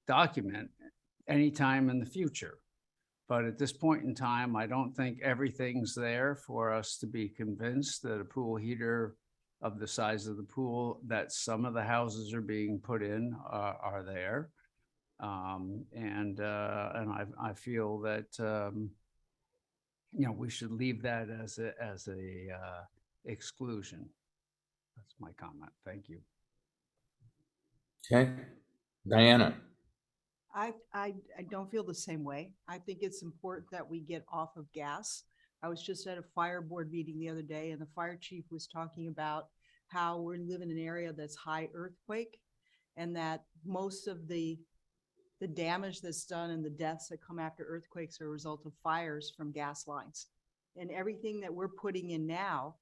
document anytime in the future. But at this point in time, I don't think everything's there for us to be convinced that a pool heater of the size of the pool that some of the houses are being put in are there. And I feel that, we should leave that as a exclusion. That's my comment. Thank you. Okay, Diana. I don't feel the same way. I think it's important that we get off of gas. I was just at a fire board meeting the other day and the fire chief was talking about how we're living in an area that's high earthquake and that most of the damage that's done and the deaths that come after earthquakes are a result of fires from gas lines. And everything that we're putting in now,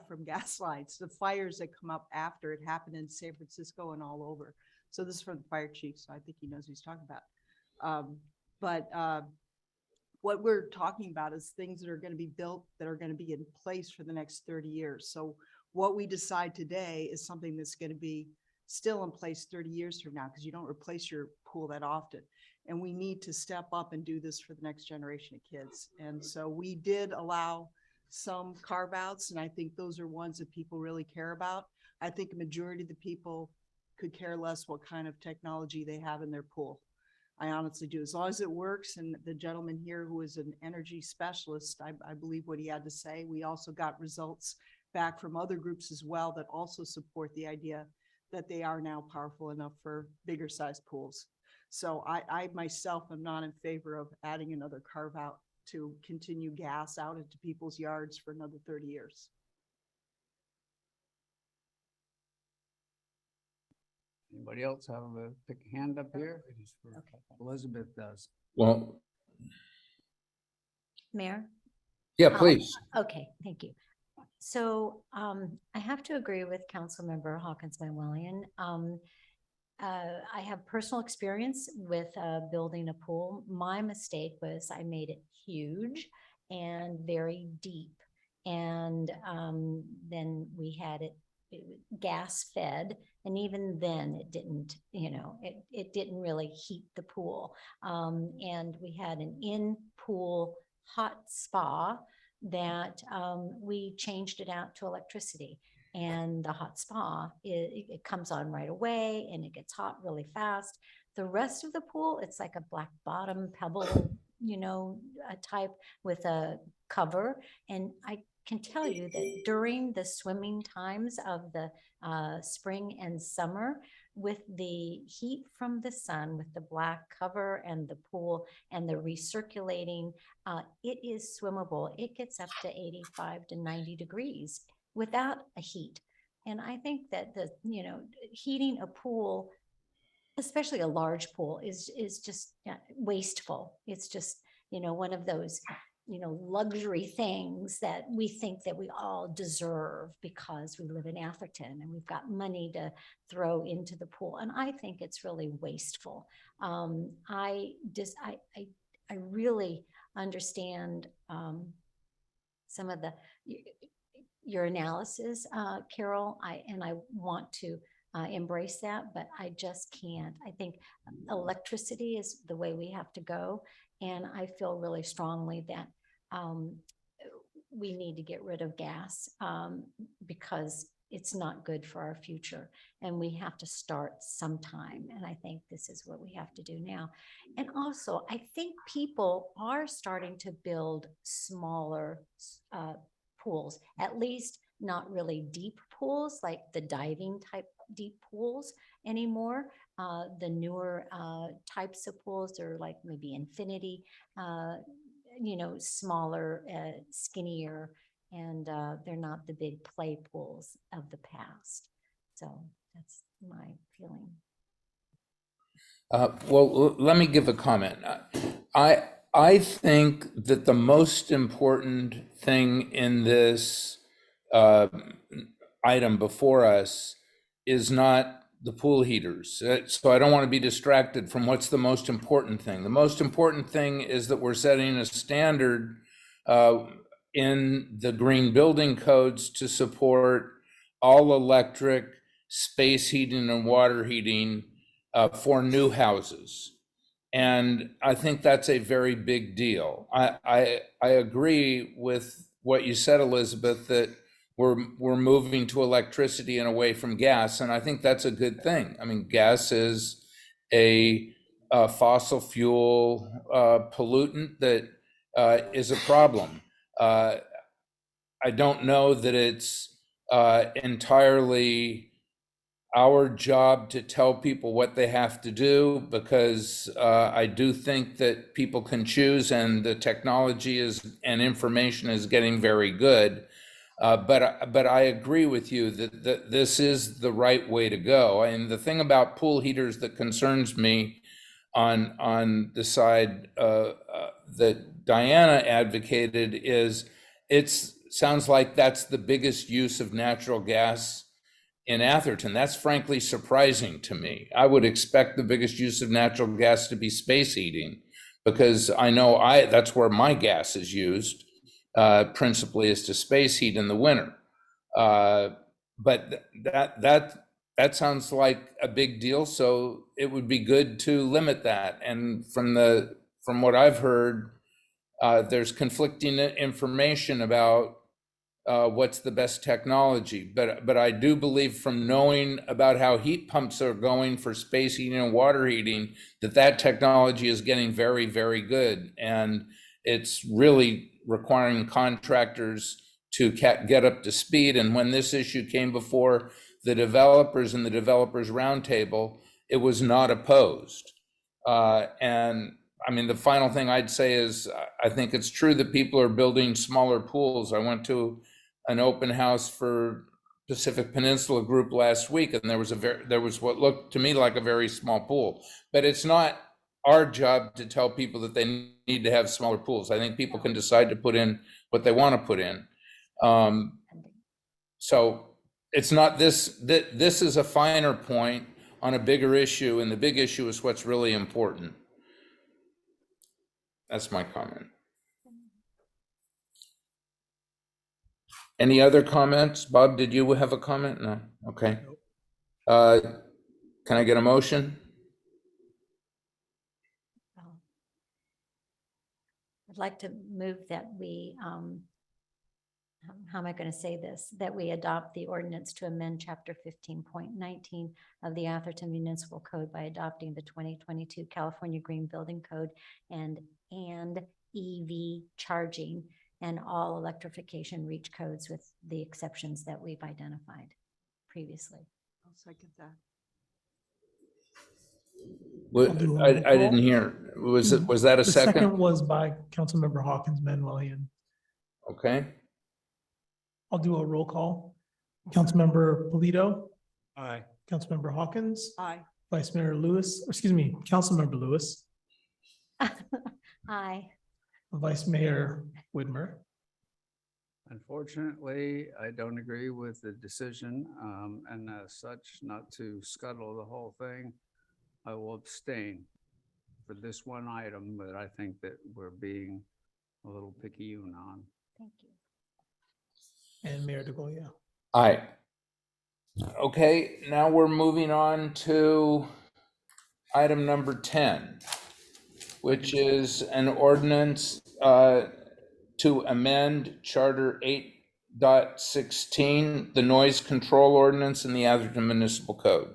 from gas lines, the fires that come up after it happened in San Francisco and all over. So this is from the fire chief, so I think he knows what he's talking about. What we're talking about is things that are going to be built that are going to be in place for the next 30 years. So what we decide today is something that's going to be still in place 30 years from now, because you don't replace your pool that often. And we need to step up and do this for the next generation of kids. And so we did allow some carve outs, and I think those are ones that people really care about. I think a majority of the people could care less what kind of technology they have in their pool. I honestly do, as long as it works. And the gentleman here who is an energy specialist, I believe what he had to say. We also got results back from other groups as well that also support the idea that they are now powerful enough for bigger size pools. So I myself am not in favor of adding another carve out to continue gas out into people's yards for another 30 years. Anybody else have a pick a hand up here? Okay. Elizabeth does. Well, Mayor? yeah, please. Okay, thank you. So I have to agree with Councilmember Hawkins Manwellian. I have personal experience with building a pool. My mistake was I made it huge and very deep. And then we had it gas fed. And even then it didn't, it didn't really heat the pool. And we had an in-pool hot spa that we changed it out to electricity. And the hot spa, it comes on right away and it gets hot really fast. The rest of the pool, it's like a black bottom pebble, a type with a cover. And I can tell you that during the swimming times of the spring and summer, with the heat from the sun, with the black cover and the pool and the recirculating, it is swimmable. It gets up to 85 to 90 degrees without a heat. And I think that heating a pool, especially a large pool, is just wasteful. It's just, one of those, luxury things that we think that we all deserve because we live in Atherton and we've got money to throw into the pool. And I think it's really wasteful. I really understand some of your analysis, Carol, and I want to embrace that, but I just can't. I think electricity is the way we have to go. And I feel really strongly that we need to get rid of gas because it's not good for our future. And we have to start sometime. And I think this is what we have to do now. And also, I think people are starting to build smaller pools, at least not really deep pools like the diving type deep pools anymore. The newer types of pools are like maybe infinity, smaller, skinnier, and they're not the big play pools of the past. So that's my feeling. Well, let me give a comment. I think that the most important thing in this item before us is not the pool heaters. So I don't want to be distracted from what's the most important thing. The most important thing is that we're setting a standard in the green building codes to support all electric space heating and water heating for new houses. And I think that's a very big deal. I agree with what you said, Elizabeth, that we're moving to electricity and away from gas, and I think that's a good thing. I mean, gas is a fossil fuel pollutant that is a problem. I don't know that it's entirely our job to tell people what they have to do, because I do think that people can choose, and the technology and information is getting very good. But I agree with you that this is the right way to go. And the thing about pool heaters that concerns me on the side that Diana advocated is sounds like that's the biggest use of natural gas in Atherton. That's frankly surprising to me. I would expect the biggest use of natural gas to be space heating, because I know that's where my gas is used, principally is to space heat in the winter. But that sounds like a big deal, so it would be good to limit that. And from what I've heard, there's conflicting information about what's the best technology. But I do believe, from knowing about how heat pumps are going for space heating and water heating, that technology is getting very, very good. And it's really requiring contractors to get up to speed. And when this issue came before the developers and the developers roundtable, it was not opposed. And I mean, the final thing I'd say is, I think it's true that people are building smaller pools. I went to an open house for Pacific Peninsula Group last week, and there was what looked to me like a very small pool. But it's not our job to tell people that they need to have smaller pools. I think people can decide to put in what they want to put in. So it's not this is a finer point on a bigger issue, and the big issue is what's really important. That's my comment. Any other comments? Bob, did you have a comment? No? Okay. Can I get a motion? I'd like to move that we, how am I going to say this? That we adopt the ordinance to amend chapter 15.19 of the Atherton Municipal Code by adopting the 2022 California Green Building Code and EV charging and all electrification reach codes, with the exceptions that we've identified previously. I'll second that. I didn't hear. Was that a The second? second was by Councilmember Hawkins Manuelian. Okay. I'll do a roll call. Councilmember Polito. Aye. Councilmember Hawkins. Aye. Vice Mayor Lewis, excuse me, Councilmember Lewis. Aye. Vice Mayor Whitmer. Unfortunately, I don't agree with the decision, and as such, not to scuttle the whole thing, I will abstain for this one item that I think that we're being a little picayune on. Thank you. And Mayor DeGolia. Aye. Okay, now we're moving on to item number 10, which is an ordinance to amend Charter 8.16, the noise control ordinance in the Atherton Municipal Code.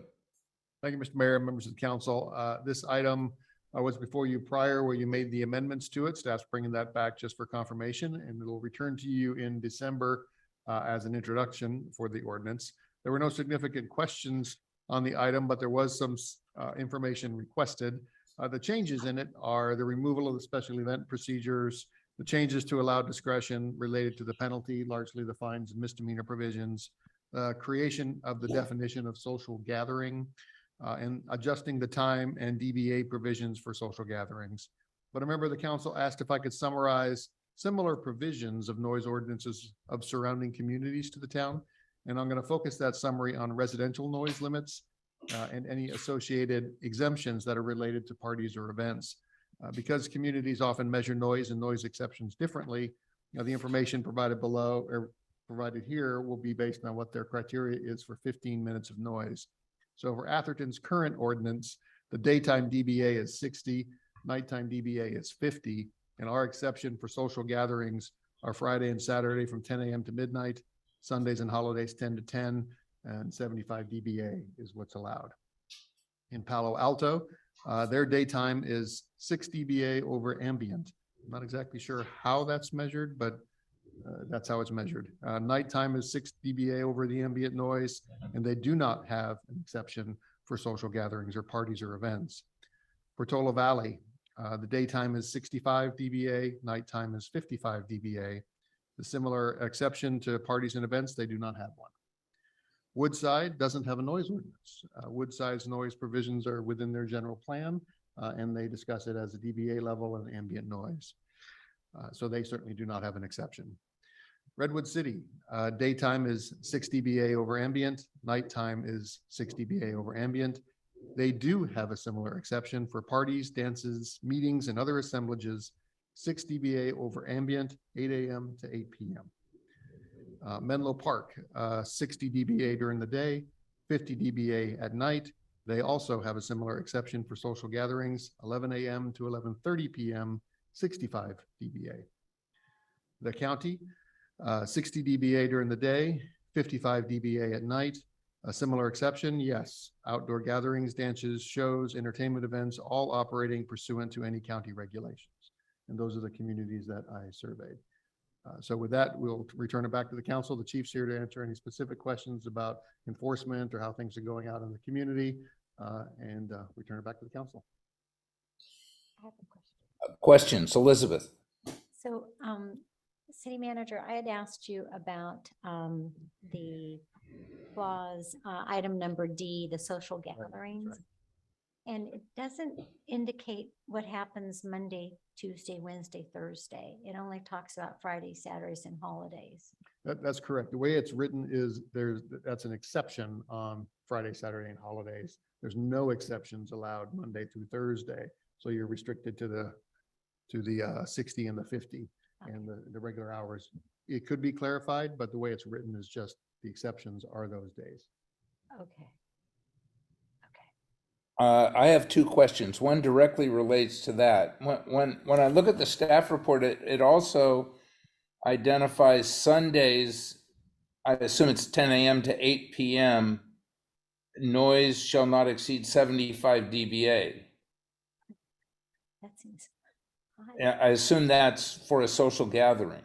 Thank you, Mr. Mayor, members of the council. This item was before you prior, where you made the amendments to it. Staff's bringing that back just for confirmation, and it'll return to you in December as an introduction for the ordinance. There were no significant questions on the item, but there was some information requested. The changes in it are the removal of the special event procedures, the changes to allow discretion related to the penalty, largely the fines and misdemeanor provisions, creation of the definition of social gathering, and adjusting the time and DBA provisions for social gatherings. But a member of the council asked if I could summarize similar provisions of noise ordinances of surrounding communities to the town. And I'm going to focus that summary on residential noise limits and any associated exemptions that are related to parties or events. Because communities often measure noise and noise exceptions differently, the information provided below or provided here will be based on what their criteria is for 15 minutes of noise. So for Atherton's current ordinance, the daytime DBA is 60, nighttime DBA is 50, and our exception for social gatherings are Friday and Saturday from 10 a.m. to midnight, Sundays and holidays 10 to 10, and 75 DBA is what's allowed. In Palo Alto, Their daytime is 6 dBA over ambient. I'm not exactly sure how that's measured, but that's how it's measured. Nighttime is 6 dBA over the ambient noise, and they do not have an exception for social gatherings or parties or events. Portola Valley, the daytime is 65 dBA, nighttime is 55 dBA. The similar exception to parties and events, they do not have one. Woodside doesn't have a noise ordinance. Woodside's noise provisions are within their general plan, and they discuss it as a dBA level and ambient noise. So they certainly do not have an exception. Redwood City, daytime is 6 dBA over ambient, nighttime is 6 dBA over ambient. They do have a similar exception for parties, dances, meetings, and other assemblages, 6 dBA over ambient, 8 a.m. to 8 p.m. Menlo Park, 60 dBA during the day, 50 dBA at night. They also have a similar exception for social gatherings, 11 a.m. to 11:30 p.m., 65 dBA. The county, 60 dBA during the day, 55 dBA at night. A similar exception, yes, outdoor gatherings, dances, shows, entertainment events, all operating pursuant to any county regulations. And those are the communities that I surveyed. So with that, we'll return it back to the council. The chief's here to answer any specific questions about enforcement or how things are going out in the community, and return it back to the council. I have a question. Questions, Elizabeth? So, city manager, I had asked you about the clause, item number D, the social gatherings. And it doesn't indicate what happens Monday, Tuesday, Wednesday, Thursday. It only talks about Fridays, Saturdays, and holidays. That's correct. The way it's written is that's an exception on Friday, Saturday, and holidays. There's no exceptions allowed Monday through Thursday. So you're restricted to the 60 and the 50 and the regular hours. It could be clarified, but the way it's written is just the exceptions are those days. Okay. I have two questions. One directly relates to that. When I look at the staff report, it also identifies Sundays, I assume it's 10 a.m. to 8 p.m. Noise shall not exceed 75 dBA. That seems high. Yeah, I assume that's for a social gathering.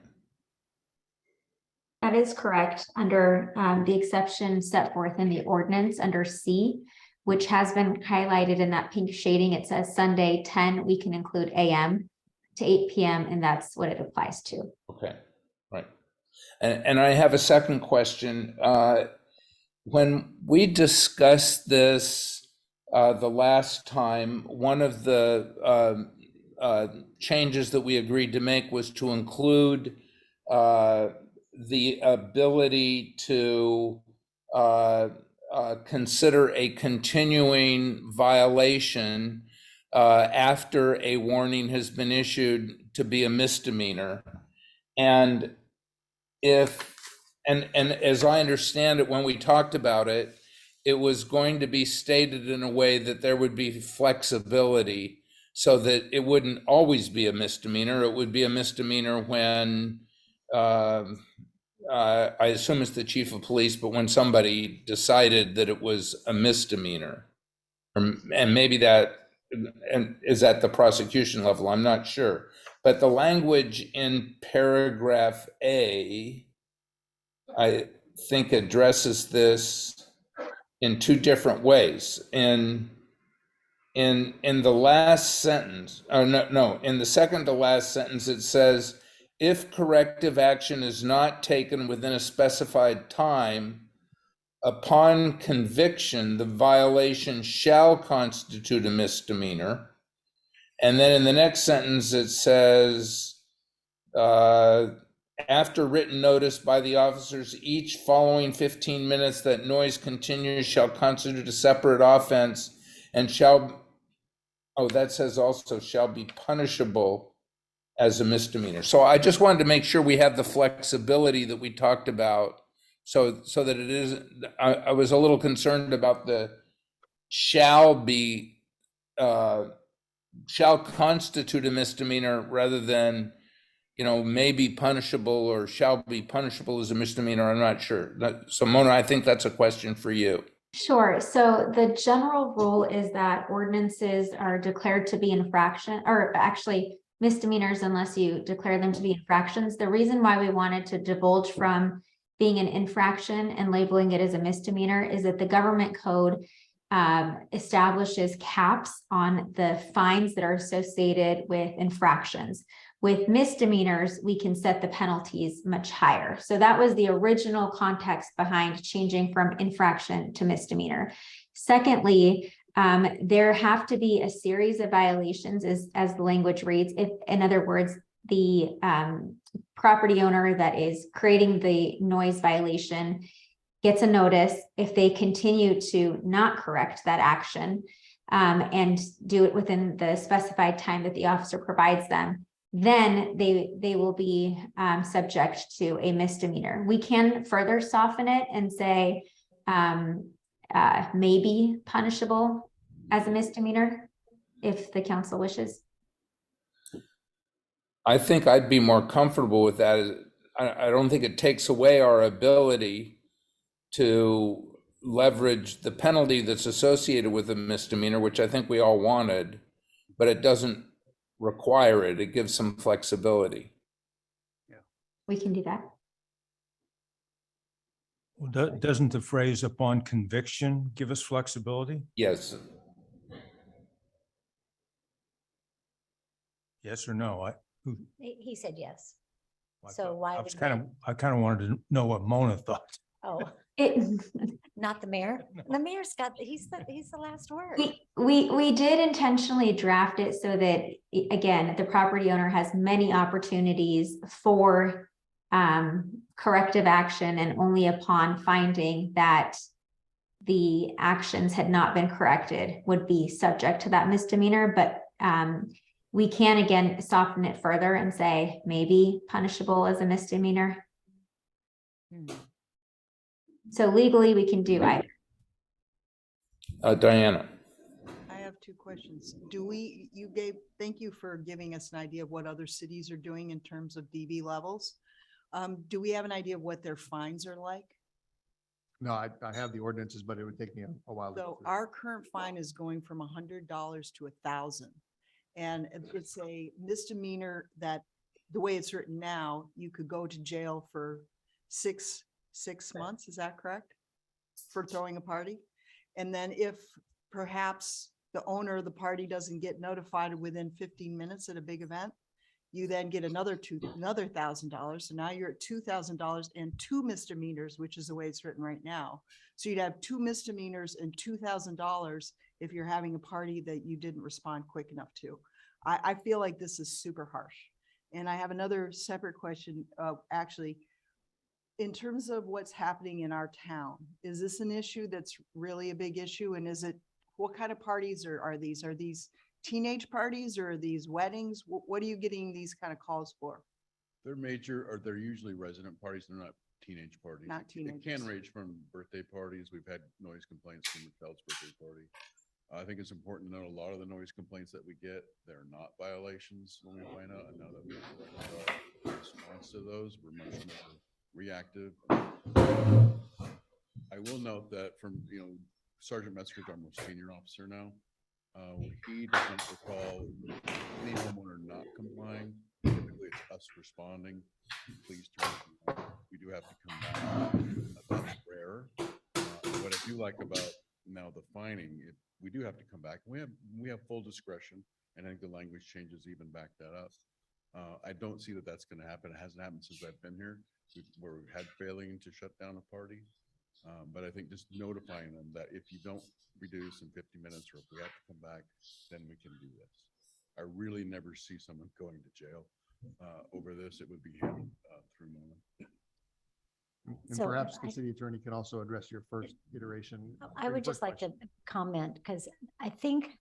That is correct. Under the exception set forth in the ordinance under C, which has been highlighted in that pink shading, it says Sunday 10, we can include AM to 8 p.m. and that's what it applies to. Okay, right. And I have a second question. When we discussed this the last time, one of the changes that we agreed to make was to include the ability to consider a continuing violation after a warning has been issued to be a misdemeanor. And as I understand it, when we talked about it, it was going to be stated in a way that there would be flexibility so that it wouldn't always be a misdemeanor. It would be a misdemeanor when I assume it's the chief of police, but when somebody decided that it was a misdemeanor, and maybe that is at the prosecution level, I'm not sure. But the language in paragraph A, I think addresses this in two different ways. In the last sentence, in the second to last sentence, it says, if corrective action is not taken within a specified time, upon conviction, the violation shall constitute a misdemeanor. And then in the next sentence, it says, after written notice by the officers, each following 15 minutes that noise continues shall constitute a separate offense and that says also shall be punishable as a misdemeanor. So I just wanted to make sure we have the flexibility that we talked about so that it is, I was a little concerned about the shall constitute a misdemeanor rather than, may be punishable or shall be punishable as a misdemeanor. I'm not sure. So Mona, I think that's a question for you. Sure. So the general rule is that ordinances are declared to be infraction, or actually misdemeanors unless you declare them to be infractions. The reason why we wanted to divulge from being an infraction and labeling it as a misdemeanor is that the government code establishes caps on the fines that are associated with infractions. With misdemeanors, we can set the penalties much higher. So that was the original context behind changing from infraction to misdemeanor. Secondly, there have to be a series of violations as the language reads. If, in other words, the property owner that is creating the noise violation gets a notice. If they continue to not correct that action and do it within the specified time that the officer provides them, then they will be subject to a misdemeanor. We can further soften it and say maybe punishable as a misdemeanor if the council wishes. I think I'd be more comfortable with that. I don't think it takes away our ability to leverage the penalty that's associated with a misdemeanor, which I think we all wanted, but it doesn't require it. It gives some flexibility. We can do that. Well, doesn't the phrase upon conviction give us flexibility? Yes. Yes or no? He said yes. I So thought- why I would was kind of wanted to know what Mona thought. Oh, It, not the mayor. The mayor's got, he's the last word. we did intentionally draft it so that, again, the property owner has many opportunities for corrective action, and only upon finding that the actions had not been corrected would be subject to that misdemeanor. But we can again soften it further and say maybe punishable as a misdemeanor. So legally we can do either. Diana. I have two questions. Thank you for giving us an idea of what other cities are doing in terms of dB levels. Do we have an idea of what their fines are like? No, I have the ordinances, but it would take me a while. to go So through. our current fine is going from $100 to $1,000. And it's a misdemeanor that, the way it's written now, you could go to jail for six months. Is that correct? For throwing a party? And then if perhaps the owner of the party doesn't get notified within 15 minutes at a big event, you then get another $1,000. So now you're at $2,000 and 2 misdemeanors, which is the way it's written right now. So you'd have 2 misdemeanors and $2,000 if you're having a party that you didn't respond quick enough to. I feel like this is super harsh. And I have another separate question, actually, in terms of what's happening in our town. Is this an issue that's really a big issue? And what kind of parties are these? Are these teenage parties, or are these weddings? What are you getting these kind of calls for? They're usually resident parties. They're not teenage parties. Not It can teenagers. range from birthday parties. We've had noise complaints from the Phelps birthday party. I think it's important to note a lot of the noise complaints that we get, they're not violations when we find out. And now that we corrected our response to those, we're much more reactive. I will note that from, Sergeant Metzger's our most senior officer now. He does not recall any homeowner not complying. Typically, it's us responding. Please turn it on. We do have to come back. That's rare. What I do like about now the fining, we do have to come back. We have full discretion, and I think the language changes even back that up. I don't see that that's going to happen. It hasn't happened since I've been here, where we've had failing to shut down a party. But I think just notifying them that if you don't reduce in 50 minutes, or if we have to come back, then we can do this. I really never see someone going to jail over this. It would be handled through Mona. And So perhaps the I- city attorney can also address your first iteration. I your would just first like to comment, because I think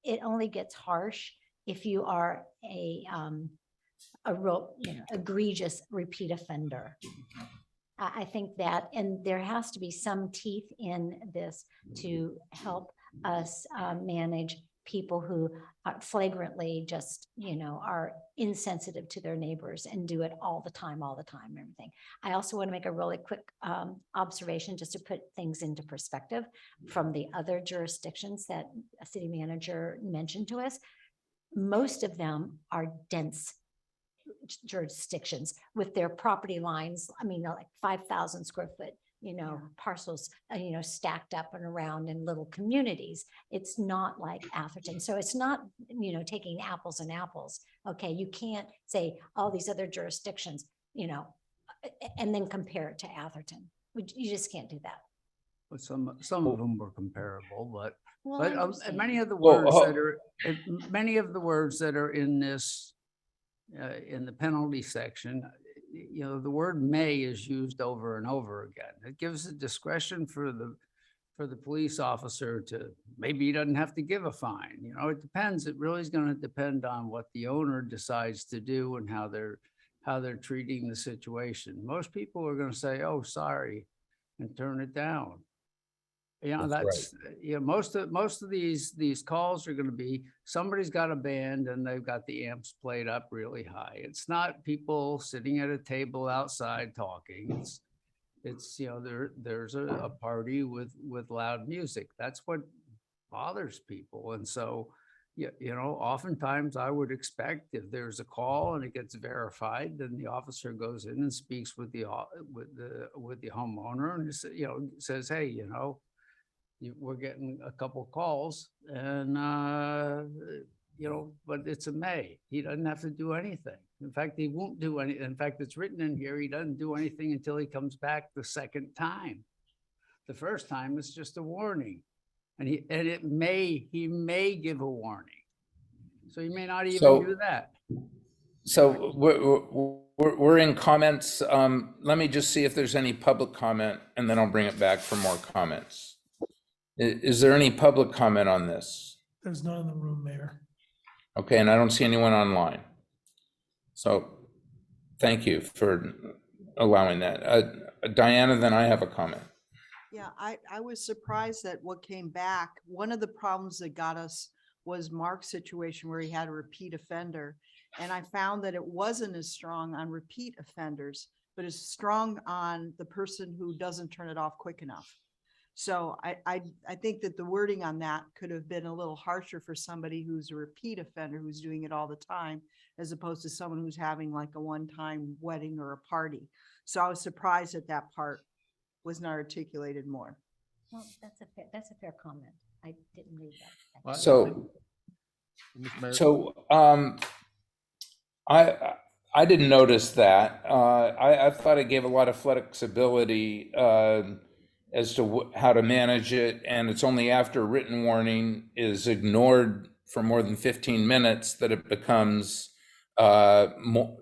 it only gets harsh if you are a real, egregious repeat offender. I think that, and there has to be some teeth in this to help us manage people who are flagrantly just, are insensitive to their neighbors and do it all the time, and everything. I also want to make a really quick observation just to put things into perspective from the other jurisdictions that a city manager mentioned to us. Most of them are dense jurisdictions with their property lines. I mean, like 5,000 square foot, parcels, stacked up and around in little communities. It's not like Atherton. So it's not, taking apples and apples. Okay. You can't say all these other jurisdictions, and then compare it to Atherton. You just can't do that. But some of them were comparable, but Well, I but understand. many of the Well, words oh. that are many of the words that are in this in the penalty section, the word may is used over and over again. It gives the discretion for the police officer to, maybe he doesn't have to give a fine. It depends. It really is going to depend on what the owner decides to do and how they're treating the situation. Most people are going to say, "Oh, sorry," and turn it down. That's Most of these calls are going to be somebody's got a band and they've got the amps played up really high. It's not people sitting at a table outside talking. It's there's a party with loud music. That's what bothers people. And so oftentimes I would expect if there's a call and it gets verified, then the officer goes in and speaks with the homeowner and says, "Hey, we're getting a couple calls and, but it's a may. He doesn't have to do anything. In fact, he won't do any. In fact, it's written in here, he doesn't do anything until he comes back the second time. The first time is just a warning. And he may give a warning. So he may not even do that. So we're in comments. Let me just see if there's any public comment and then I'll bring it back for more comments. Is there any public comment on this? There's none in the room, Mayor. Okay, and I don't see anyone online. So thank you for allowing that. Diana, then I have a comment. Yeah, I was surprised that what came back, one of the problems that got us was Mark's situation where he had a repeat offender. And I found that it wasn't as strong on repeat offenders, but as strong on the person who doesn't turn it off quick enough. So I think that the wording on that could have been a little harsher for somebody who's a repeat offender, who's doing it all the time, as opposed to someone who's having like a one-time wedding or a party. So I was surprised that that part was not articulated more. Well, that's a fair comment. I didn't read that. Well, So, Mr. Mayor? so I didn't notice that. I thought it gave a lot of flexibility as to how to manage it, and it's only after written warning is ignored for more than 15 minutes that it becomes more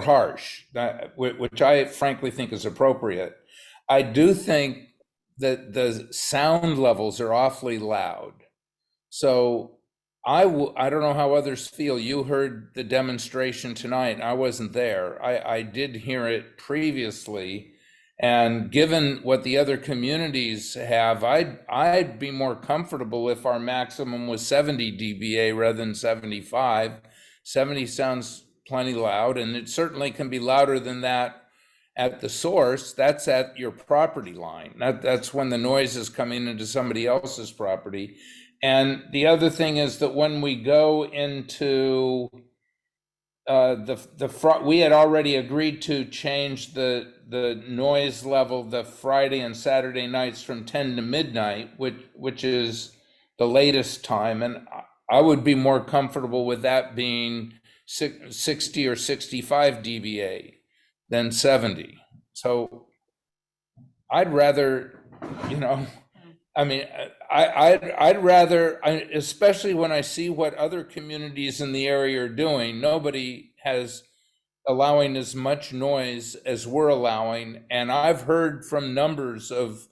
harsh, which I frankly think is appropriate. I do think that the sound levels are awfully loud. So I don't know how others feel. You heard the demonstration tonight. I wasn't there. I did hear it previously. And given what the other communities have, I'd be more comfortable if our maximum was 70 dBA rather than 75. 70 sounds plenty loud, and it certainly can be louder than that at the source. That's at your property line. That's when the noise is coming into somebody else's property. And the other thing is that when we go into we had already agreed to change the noise level the Friday and Saturday nights from 10 to midnight, which is the latest time, and I would be more comfortable with that being 60 or 65 dBA than 70. So I'd rather, I'd rather, especially when I see what other communities in the area are doing. Nobody has allowing as much noise as we're allowing. And I've heard from numbers of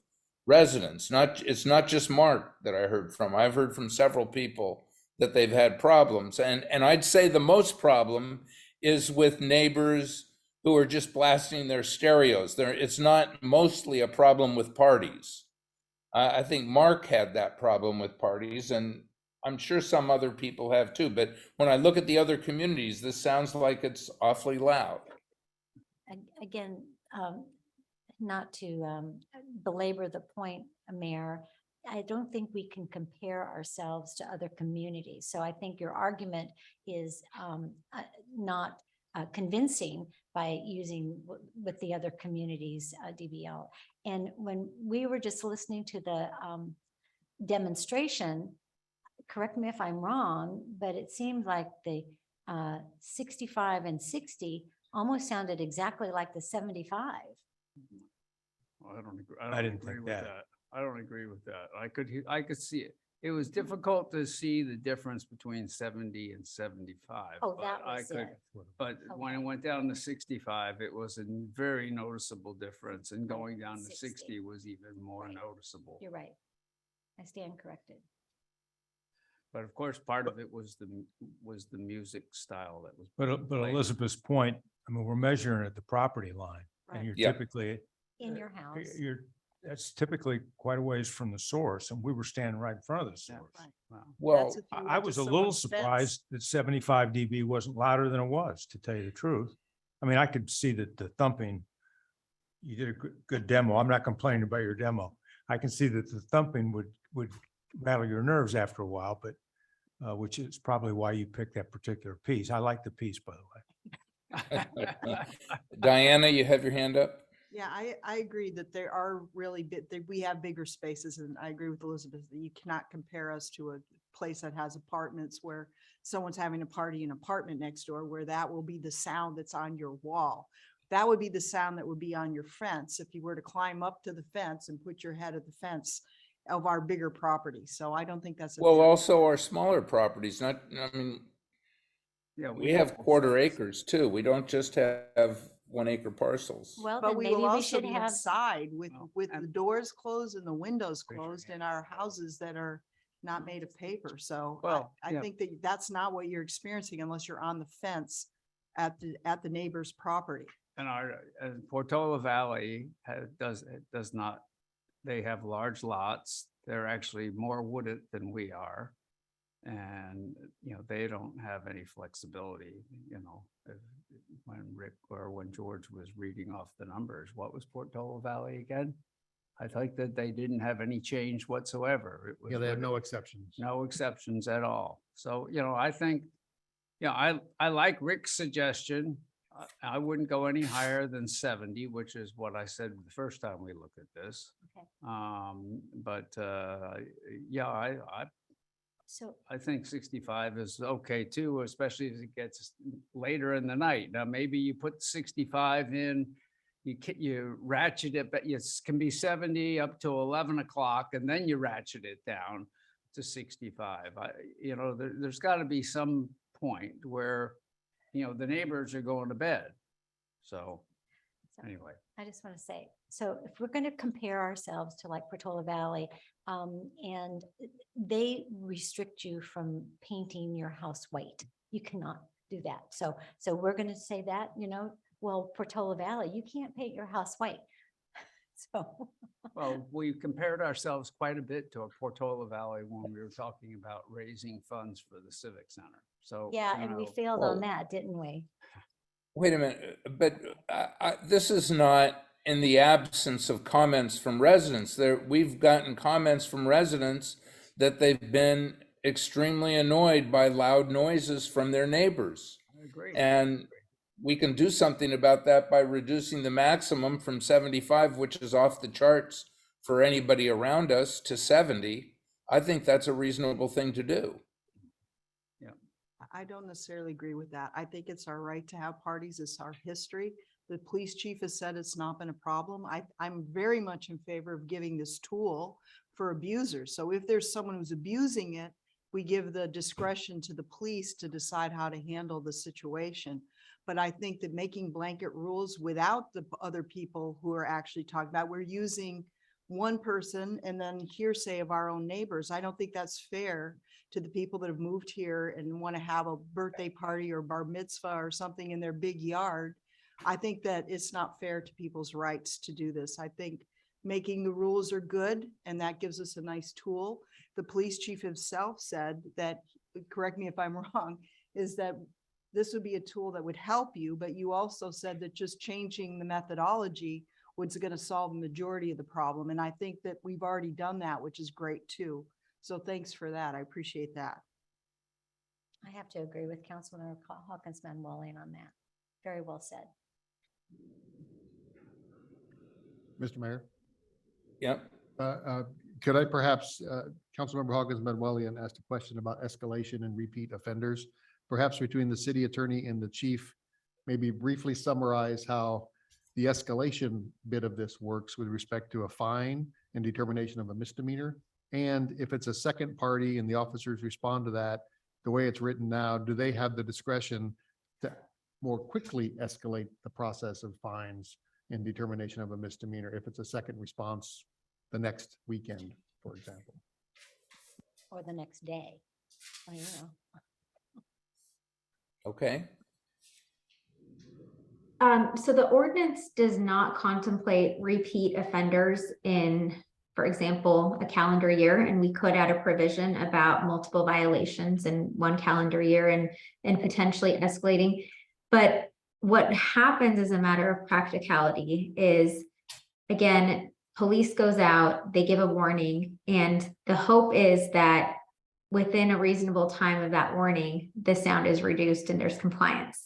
residents, it's not just Mark that I heard from. I've heard from several people that they've had problems. And I'd say the most problem is with neighbors who are just blasting their stereos. It's not mostly a problem with parties. I think Mark had that problem with parties, and I'm sure some other people have too, but when I look at the other communities, this sounds like it's awfully loud. Again, not to belabor the point, Mayor, I don't think we can compare ourselves to other communities. So I think your argument is not convincing by using with the other communities, DBL. And when we were just listening to the demonstration, correct me if I'm wrong, but it seemed like the 65 and 60 almost sounded exactly like the 75. Well, I don't agree. I didn't agree think with that. I don't agree with that. I could see it. It was difficult to see the difference between 70 and 75. Oh, but that I was could. it. But when it went down to 65, it was a very noticeable difference, and going down to 60. 60 was even more Right. noticeable. You're right. I stand corrected. But of course, part of it was the music style that was. But being played. Elizabeth's point, I mean, we're measuring at the property line Right. and you're Yeah. typically, In your house. that's typically quite a ways from the source and we were standing right in front of the Yeah. source. Wow. Well, That's if you I went to was a little someone's fence. surprised that 75 dB wasn't louder than it was, to tell you the truth. I mean, I could see that the thumping, you did a good demo. I'm not complaining about your demo. I can see that the thumping would rattle your nerves after a while, but which is probably why you picked that particular piece. I like the piece, by the way. Diana, you have your hand up? Yeah, I agree that there are really that we have bigger spaces, and I agree with Elizabeth that you cannot compare us to a place that has apartments where someone's having a party in an apartment next door, where that will be the sound that's on your wall. That would be the sound that would be on your fence if you were to climb up to the fence and put your head at the fence of our bigger property. So I don't think that's. Well, fair- also our smaller properties, I mean, Yeah, we have quarter acres too. We don't just have 1 acre parcels. Well, But then we maybe will we also should be have, inside with the and- doors closed and the windows closed in our houses that are not made of paper. So Well, I yeah. think that that's not what you're experiencing unless you're on the fence at the neighbor's property. And Portola Valley does not, they have large lots. They're actually more wooded than we are. And, they don't have any flexibility, when Rick or when George was reading off the numbers, what was Portola Valley again? I think that they didn't have any change whatsoever. It was Yeah, they have really no exceptions. no exceptions at all. So, I think, I like Rick's suggestion. I wouldn't go any higher than 70, which is what I said the first time we looked at this. Okay. But yeah, so I think 65 is okay too, especially as it gets later in the night. Now, maybe you put 65 in, you ratchet it, but it can be 70 up to 11 o'clock, and then you ratchet it down to 65. There's got to be some point where, the neighbors are going to bed. So anyway. I just want to say, so if we're going to compare ourselves to like Portola Valley, and they restrict you from painting your house white, you cannot do that. So we're going to say that, well, Portola Valley, you can't paint your house white. So. Well, we compared ourselves quite a bit to a Portola Valley when we were talking about raising funds for the Civic Center. So. Yeah, and we failed on that, didn't we? Wait a minute, but this is not in the absence of comments from residents. We've gotten comments from residents that they've been extremely annoyed by loud noises from their neighbors. I agree. And we can do something about that by reducing the maximum from 75, which is off the charts for anybody around us, to 70. I think that's a reasonable thing to do. I don't necessarily agree with that. I think it's our right to have parties. It's our history. The police chief has said it's not been a problem. I'm very much in favor of giving this tool for abusers. So if there's someone who's abusing it, we give the discretion to the police to decide how to handle the situation. But I think that making blanket rules without the other people who are actually talking about, we're using one person and then hearsay of our own neighbors. I don't think that's fair to the people that have moved here and want to have a birthday party or bar mitzvah or something in their big yard. I think that it's not fair to people's rights to do this. I think making the rules are good, and that gives us a nice tool. the police chief himself said that, correct me if I'm wrong, is that this would be a tool that would help you, but you also said that just changing the methodology was going to solve the majority of the problem. And I think that we've already done that, which is great too. So thanks for that. I appreciate that. I have to agree with Councilmember Hawkins Manuelian on that. Very well said. Mr. Mayor, Yep. could I perhaps, Councilmember Hawkins Manuelian asked a question about escalation and repeat offenders. Perhaps between the city attorney and the chief, maybe briefly summarize how the escalation bit of this works with respect to a fine and determination of a misdemeanor. And if it's a second party and the officers respond to that, the way it's written now, do they have the discretion to more quickly escalate the process of fines and determination of a misdemeanor if it's a second response the next weekend, for example? Or the next day. Well, you know. Okay. So the ordinance does not contemplate repeat offenders in, for example, a calendar year, and we could add a provision about multiple violations in one calendar year and potentially escalating. But what happens as a matter of practicality is, again, police goes out, they give a warning, and the hope is that within a reasonable time of that warning, the sound is reduced and there's compliance.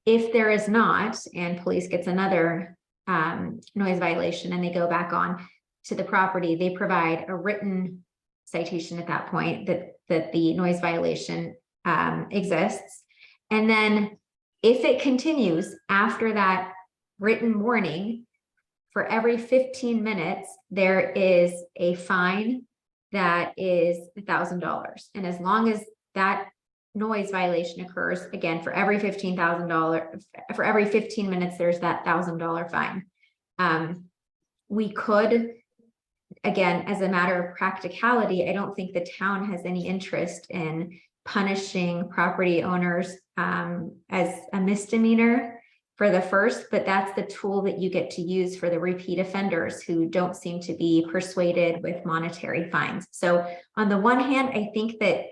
If there is not, and police gets another noise violation and they go back on to the property, they provide a written citation at that point that the noise violation exists. And then if it continues after that written warning, for every 15 minutes, there is a fine that is $1,000. And as long as that noise violation occurs, again, for every $15,000, for every 15 minutes, there's that $1,000 fine. We could, again, as a matter of practicality, I don't think the town has any interest in punishing property owners as a misdemeanor for the first, but that's the tool that you get to use for the repeat offenders who don't seem to be persuaded with monetary fines. So on the one hand, I think that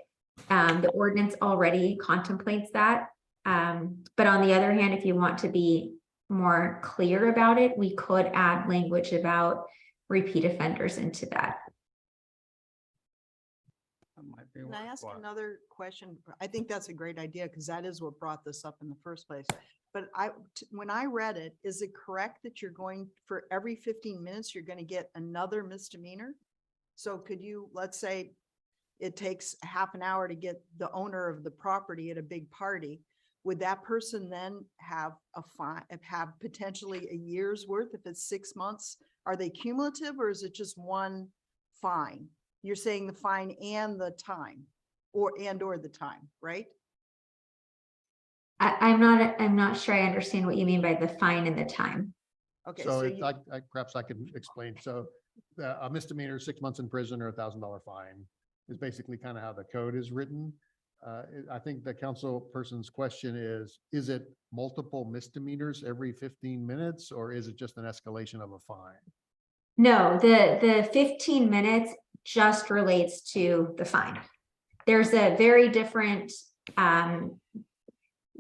the ordinance already contemplates that. But on the other hand, if you want to be more clear about it, we could add language about repeat offenders into that. Can I ask another question? I think that's a great idea because that is what brought this up in the first place. But when I read it, is it correct that you're going for every 15 minutes, you're going to get another misdemeanor? So could you, let's say it takes half an hour to get the owner of the property at a big party. Would that person then have a fine, have potentially a year's worth if it's 6 months? Are they cumulative or is it just one fine? You're saying the fine and the time or the time, right? I'm not sure I understand what you mean by the fine and the time. Okay. So perhaps I can explain. So a misdemeanor, 6 months in prison or $1,000 fine is basically kind of how the code is written. I think the council person's question is it multiple misdemeanors every 15 minutes or is it just an escalation of a fine? No, the 15 minutes just relates to the fine. There's a very different,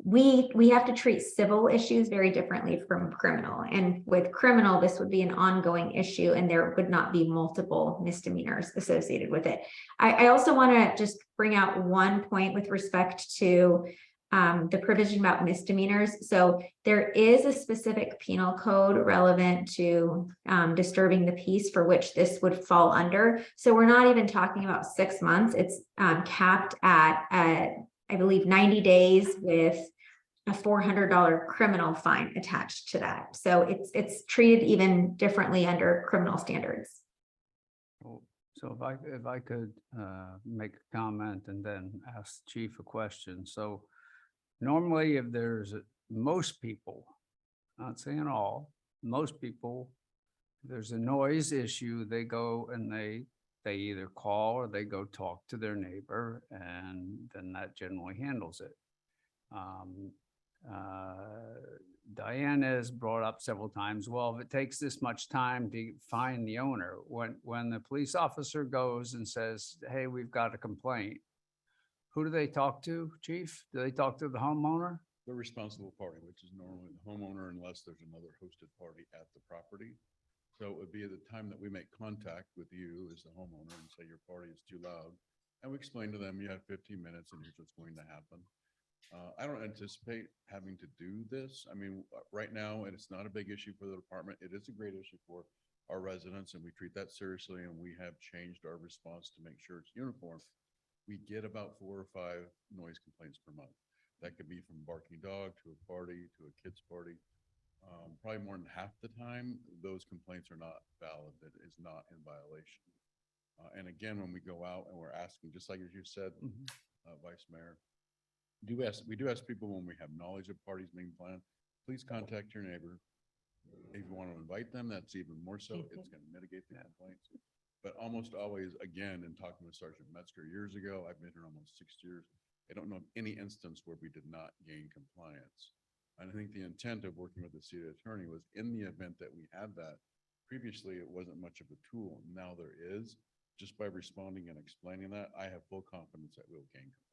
we have to treat civil issues very differently from criminal. And with criminal, this would be an ongoing issue and there would not be multiple misdemeanors associated with it. I also want to just bring out one point with respect to the provision about misdemeanors. So there is a specific penal code relevant to disturbing the peace for which this would fall under. So we're not even talking about 6 months. It's capped at, I believe, 90 days with a $400 criminal fine attached to that. So it's treated even differently under criminal standards. So if I could make a comment and then ask the chief a question. So normally if most people, not saying all, most people, there's a noise issue, they go and they either call or they go talk to their neighbor and then that generally handles it. Diane has brought up several times, well, if it takes this much time to find the owner, when the police officer goes and says, hey, we've got a complaint, who do they talk to, chief? Do they talk to the homeowner? The responsible party, which is normally the homeowner unless there's another hosted party at the property. So it would be at the time that we make contact with you as the homeowner and say your party is too loud. And we explain to them, you have 15 minutes and here's what's going to happen. I don't anticipate having to do this. I mean, right now, and it's not a big issue for the department. It is a great issue for our residents and we treat that seriously, and we have changed our response to make sure it's uniform. We get about 4 or 5 noise complaints per month. That could be from barking dog to a party to a kid's party. Probably more than half the time, those complaints are not valid. That is not in violation. And again, when we go out and we're asking, just like as you said, Vice Mayor, we do ask people when we have knowledge of parties being planned, please contact your neighbor. If you want to invite them, that's even more so. It's going to mitigate the complaints. But almost always, again, in talking with Sergeant Metzger years ago, I've been here almost 6 years. I don't know of any instance where we did not gain compliance. And I think the intent of working with the city attorney was in the event that we had that, previously it wasn't much of a tool. Now there is. Just by responding and explaining that, I have full confidence that we'll gain compliance.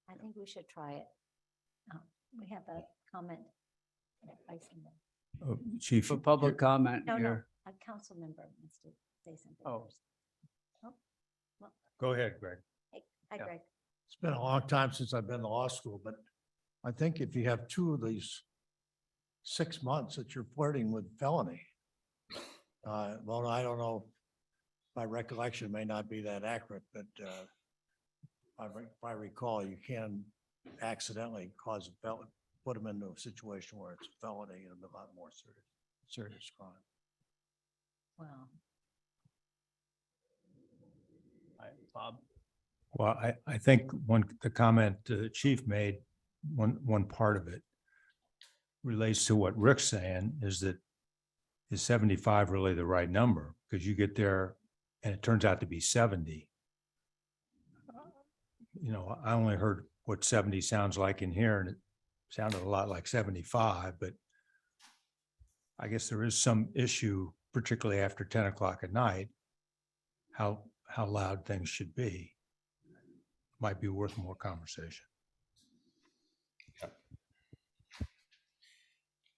I think we should try it. We have a comment. Chief. For public comment No, no, here. a council member wants to say something Oh. first. Oh, well, Go ahead, Greg. hey, hi, Yeah. Greg. It's been a long time since I've been to law school, but I think if you have 2 of these 6 months that you're flirting with felony. Well, I don't know, my recollection may not be that accurate, but if I recall, you can accidentally cause a felony, put them into a situation where it's a felony and a lot more serious crime. Wow. Bob? Well, I think the comment the chief made, one part of it relates to what Rick's saying, is that is 75 really the right number? Because you get there and it turns out to be 70. You know, I only heard what 70 sounds like in here, and it sounded a lot like 75, but I guess there is some issue, particularly after 10 o'clock at night, how loud things should be. Might be worth more conversation.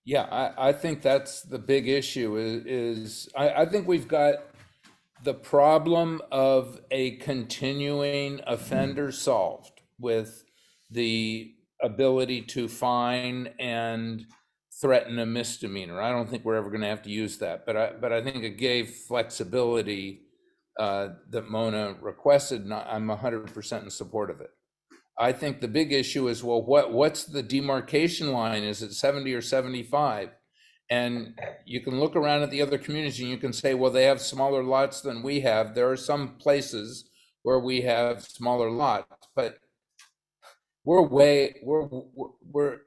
Yeah, I think that's the big issue is I think we've got the problem of a continuing offender solved with the ability to fine and threaten a misdemeanor. I don't think we're ever going to have to use that, but I think it gave flexibility that Mona requested, and I'm 100% in support of it. I think the big issue is, well, what's the demarcation line? Is it 70 or 75? And you can look around at the other communities and you can say, well, they have smaller lots than we have. There are some places where we have smaller lots, but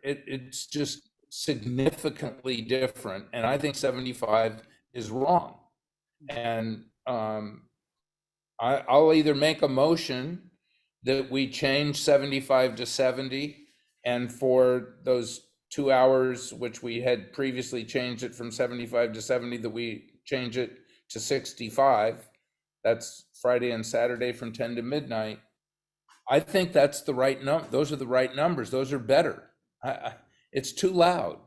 it's just significantly different. And I think 75 is wrong. And I'll either make a motion that we change 75 to 70, and for those 2 hours, which we had previously changed it from 75 to 70, that we change it to 65. That's Friday and Saturday from 10 to midnight. I think that's the right number. Those are the right numbers. Those are better. It's too loud.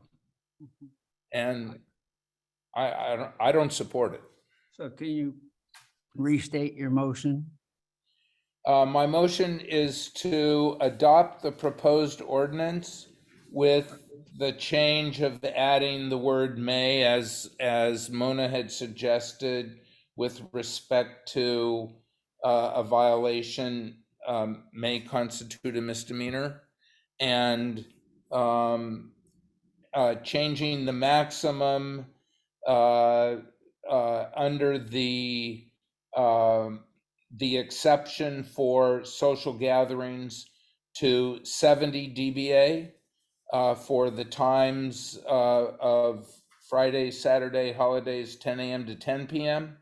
And I don't support it. So can you restate your motion? My motion is to adopt the proposed ordinance with the change of adding the word may, as Mona had suggested, with respect to a violation may constitute a misdemeanor, and changing the maximum under the exception for social gatherings to 70 dBA for the times of Friday, Saturday, holidays, 10 a.m. to 10 p.m.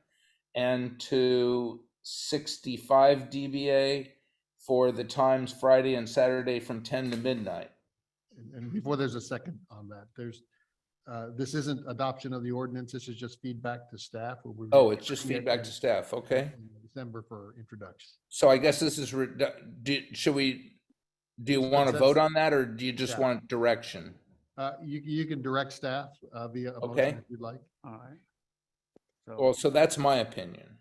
and to 65 dBA for the times Friday and Saturday from 10 to midnight. and before there's a second on that, this isn't adoption of the ordinance. This is just feedback to staff. Oh, it's just feedback to staff. Okay. In December for introduction. So I guess this is, should we, do you want to That's- vote on that or do you just Yeah. want direction? You can direct staff via a Okay. motion if you'd like. All right. Well, so that's my opinion.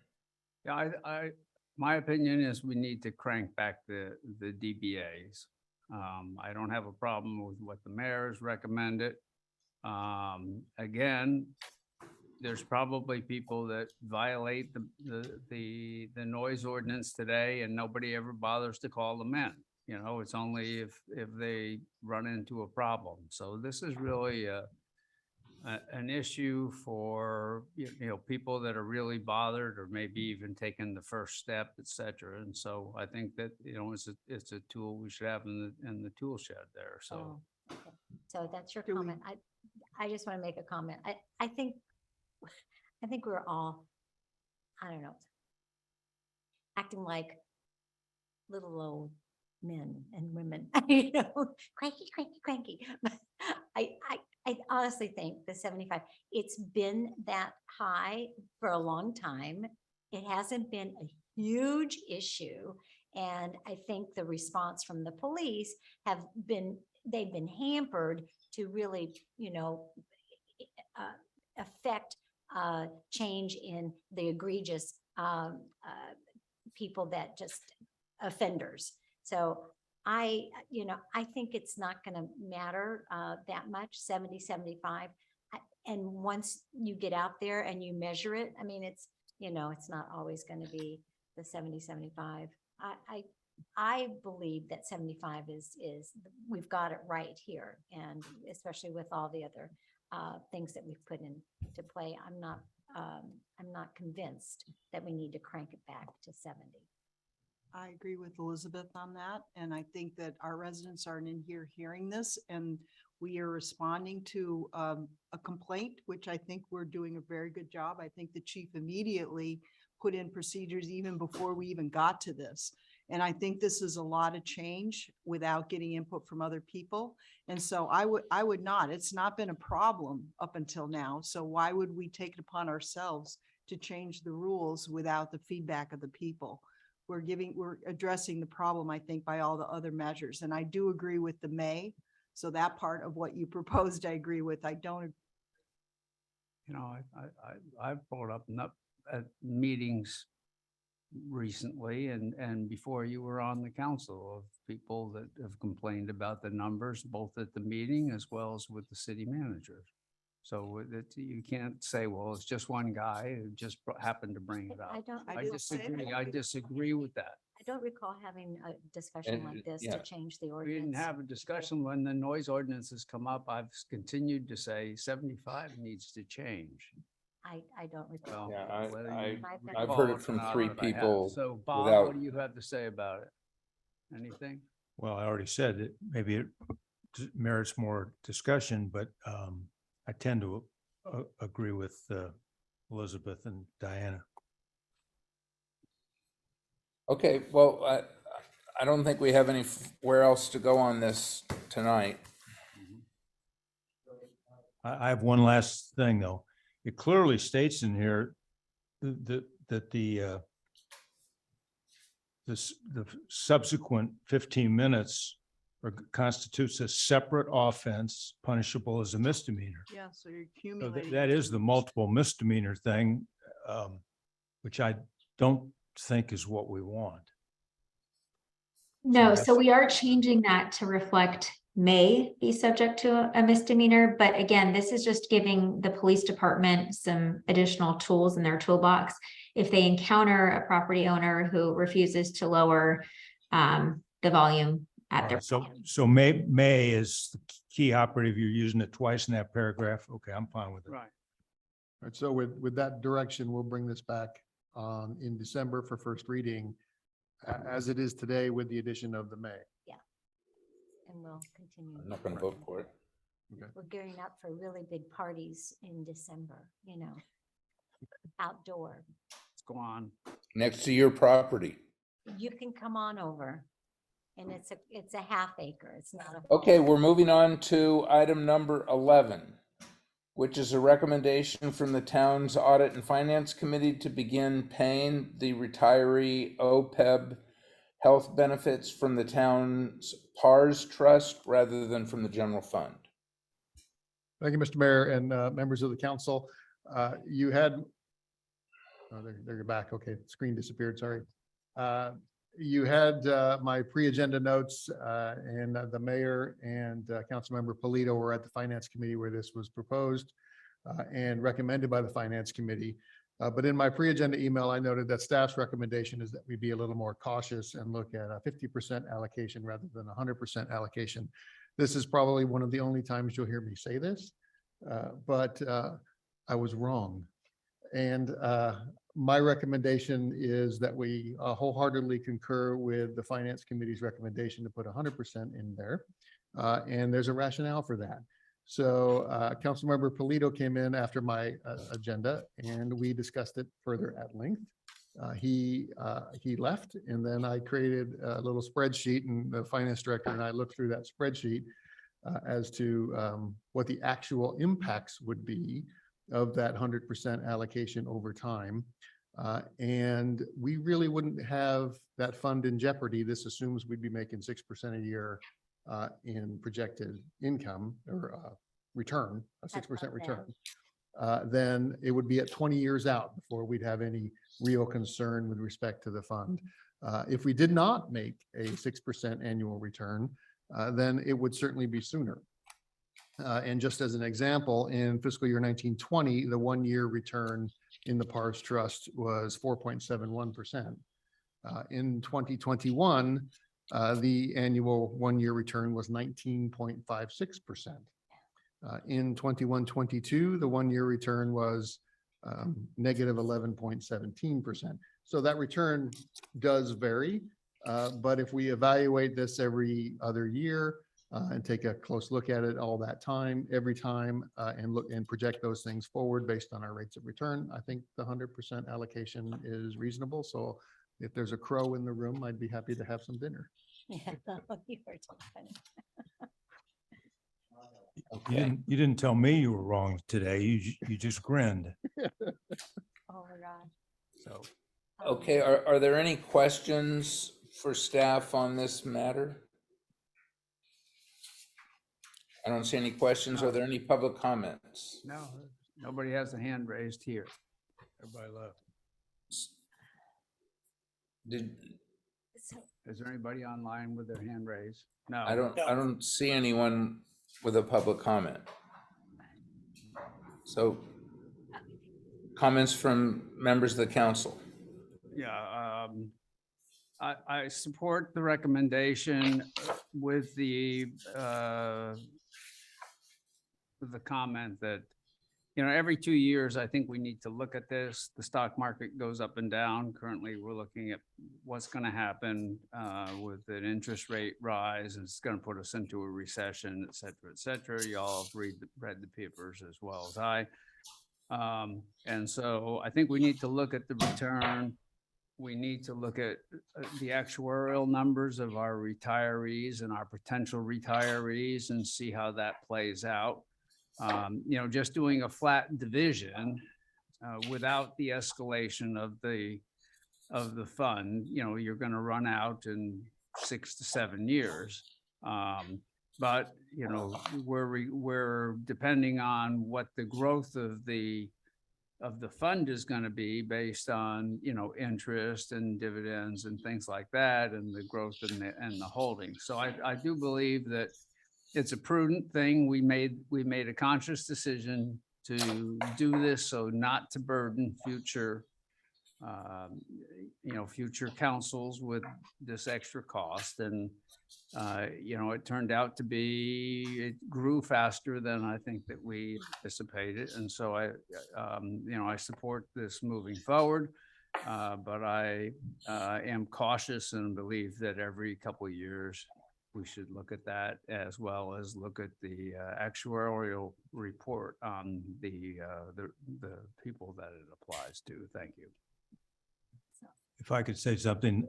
Yeah, my opinion is we need to crank back the DBAs. I don't have a problem with what the mayor has recommended. Again, there's probably people that violate the noise ordinance today and nobody ever bothers to call them in. You know, it's only if they run into a problem. So this is really an issue for, people that are really bothered or maybe even taking the first step, et cetera. And so I think that, it's a tool we should have in the tool shed there. So. Oh, okay. So that's your comment. I just want to make a comment. I think we're all, I don't know, acting like little old men and women, cranky, cranky, cranky. But I honestly think the 75, it's been that high for a long time. It hasn't been a huge issue. And I think the response from the police they've been hampered to really, affect change in the egregious people that just offenders. So I think it's not going to matter that much, 70, 75. And once you get out there and you measure it, I mean, it's not always going to be the 70, 75. I believe that 75 is we've got it right here. And especially with all the other things that we've put into play, I'm not convinced that we need to crank it back to 70. I agree with Elizabeth on that. And I think that our residents aren't in here hearing this and we are responding to a complaint, which I think we're doing a very good job. I think the chief immediately put in procedures even before we even got to this. And I think this is a lot of change without getting input from other people. And so I would not, it's not been a problem up until now. So why would we take it upon ourselves to change the rules without the feedback of the people? We're addressing the problem, I think, by all the other measures. And I do agree with the May. So that part of what you proposed, I agree with. I don't. I've brought up at meetings recently and before you were on the council of people that have complained about the numbers, both at the meeting as well as with the city manager. So that you can't say, well, it's just one guy who just happened to bring it up. I disagree with that. I don't recall having a discussion And, like this yeah. to change the We ordinance. didn't have a discussion when the noise ordinance has come up. I've continued to say 75 needs to change. I don't recall. Yeah, that. Whether you I've recall heard it it or from not, 3 but I have. people So Bob, without- what do you have to say about it? Anything? Well, I already said that maybe it merits more discussion, but I tend to agree with Elizabeth and Diana. Okay, well, I don't think we have anywhere else to go on this tonight. I have one last thing, though. It clearly states in here that the subsequent 15 minutes constitutes a separate offense punishable as a misdemeanor. Yeah, so you're So accumulating. that is the multiple misdemeanor thing, which I don't think is what we want. No, that's- so we are changing that to reflect may be subject to a misdemeanor. But again, this is just giving the police department some additional tools in their toolbox. If they encounter a property owner who refuses to lower the volume at their. So may is the key operative. You're using it twice in that paragraph. Okay, I'm fine with it. Right. All right, so with that direction, we'll bring this back in December for first reading, as it is today with the addition of the May. Yeah. And we'll continue. I'm not going to vote for it. We're gearing up for really big parties in December, outdoor. Let's go on. Next to your property. You can come on over. And it's a half acre. It's not a. Okay, we're moving on to item number 11, which is a recommendation from the town's Audit and Finance Committee to begin paying the retiree OPEB health benefits from the town's PARS trust rather than from the general fund. Thank you, Mr. Mayor and members of the council. You had, oh, there you're back. Okay, screen disappeared, sorry. You had my pre-agenda notes and the mayor and Councilmember Polito were at the Finance Committee where this was proposed and recommended by the Finance Committee. But in my pre-agenda email, I noted that staff's recommendation is that we be a little more cautious and look at a 50% allocation rather than 100% allocation. This is probably one of the only times you'll hear me say this, but I was wrong. And my recommendation is that we wholeheartedly concur with the Finance Committee's recommendation to put 100% in there. And there's a rationale for that. So Councilmember Polito came in after my agenda and we discussed it further at length. He left and then I created a little spreadsheet and the finance director and I looked through that spreadsheet as to what the actual impacts would be of that 100% allocation over time. And we really wouldn't have that fund in jeopardy. This assumes we'd be making 6% a year in projected income or return, a 6% return. Then it would be at 20 years out before we'd have any real concern with respect to the fund. If we did not make a 6% annual return, then it would certainly be sooner. And just as an example, in fiscal year 1920, the 1-year return in the PARS trust was 4.71%. In 2021, the annual 1-year return was 19.56%. In 21-22, the 1-year return was negative 11.17%. So that return does vary. But if we evaluate this every other year, and take a close look at it all that time, every time, and look and project those things forward based on our rates of return, I think the 100% allocation is reasonable. So if there's a crow in the room, I'd be happy to have some dinner. Yeah, you were so funny. You didn't tell me you were wrong today. You just grinned. Oh my God. So, okay, are there any questions for staff on this matter? I don't see any questions. Are there any public comments? No, nobody has a hand raised here. Everybody left. Is there anybody online with their hand raised? No. I don't see anyone with a public comment. So comments from members of the council. Yeah, I support the recommendation with the comment that, every 2 years, I think we need to look at this. The stock market goes up and down. Currently, we're looking at what's going to happen with an interest rate rise. It's going to put us into a recession, et cetera, et cetera. Y'all have read the papers as well as I. And so I think we need to look at the return. We need to look at the actuarial numbers of our retirees and our potential retirees and see how that plays out. Just doing a flat division without the escalation of the fund, you're going to run out in 6 to 7 years. But we're depending on what the growth of the fund is going to be based on interest and dividends and things like that, and the growth and the holdings. So I do believe that it's a prudent thing. We made a conscious decision to do this so not to burden future future councils with this extra cost. And it turned out to be, it grew faster than I think that we anticipated. And so I support this moving forward, but I am cautious and believe that every couple of years we should look at that, as well as look at the actuarial report on the people that it applies to. Thank you. If I could say something,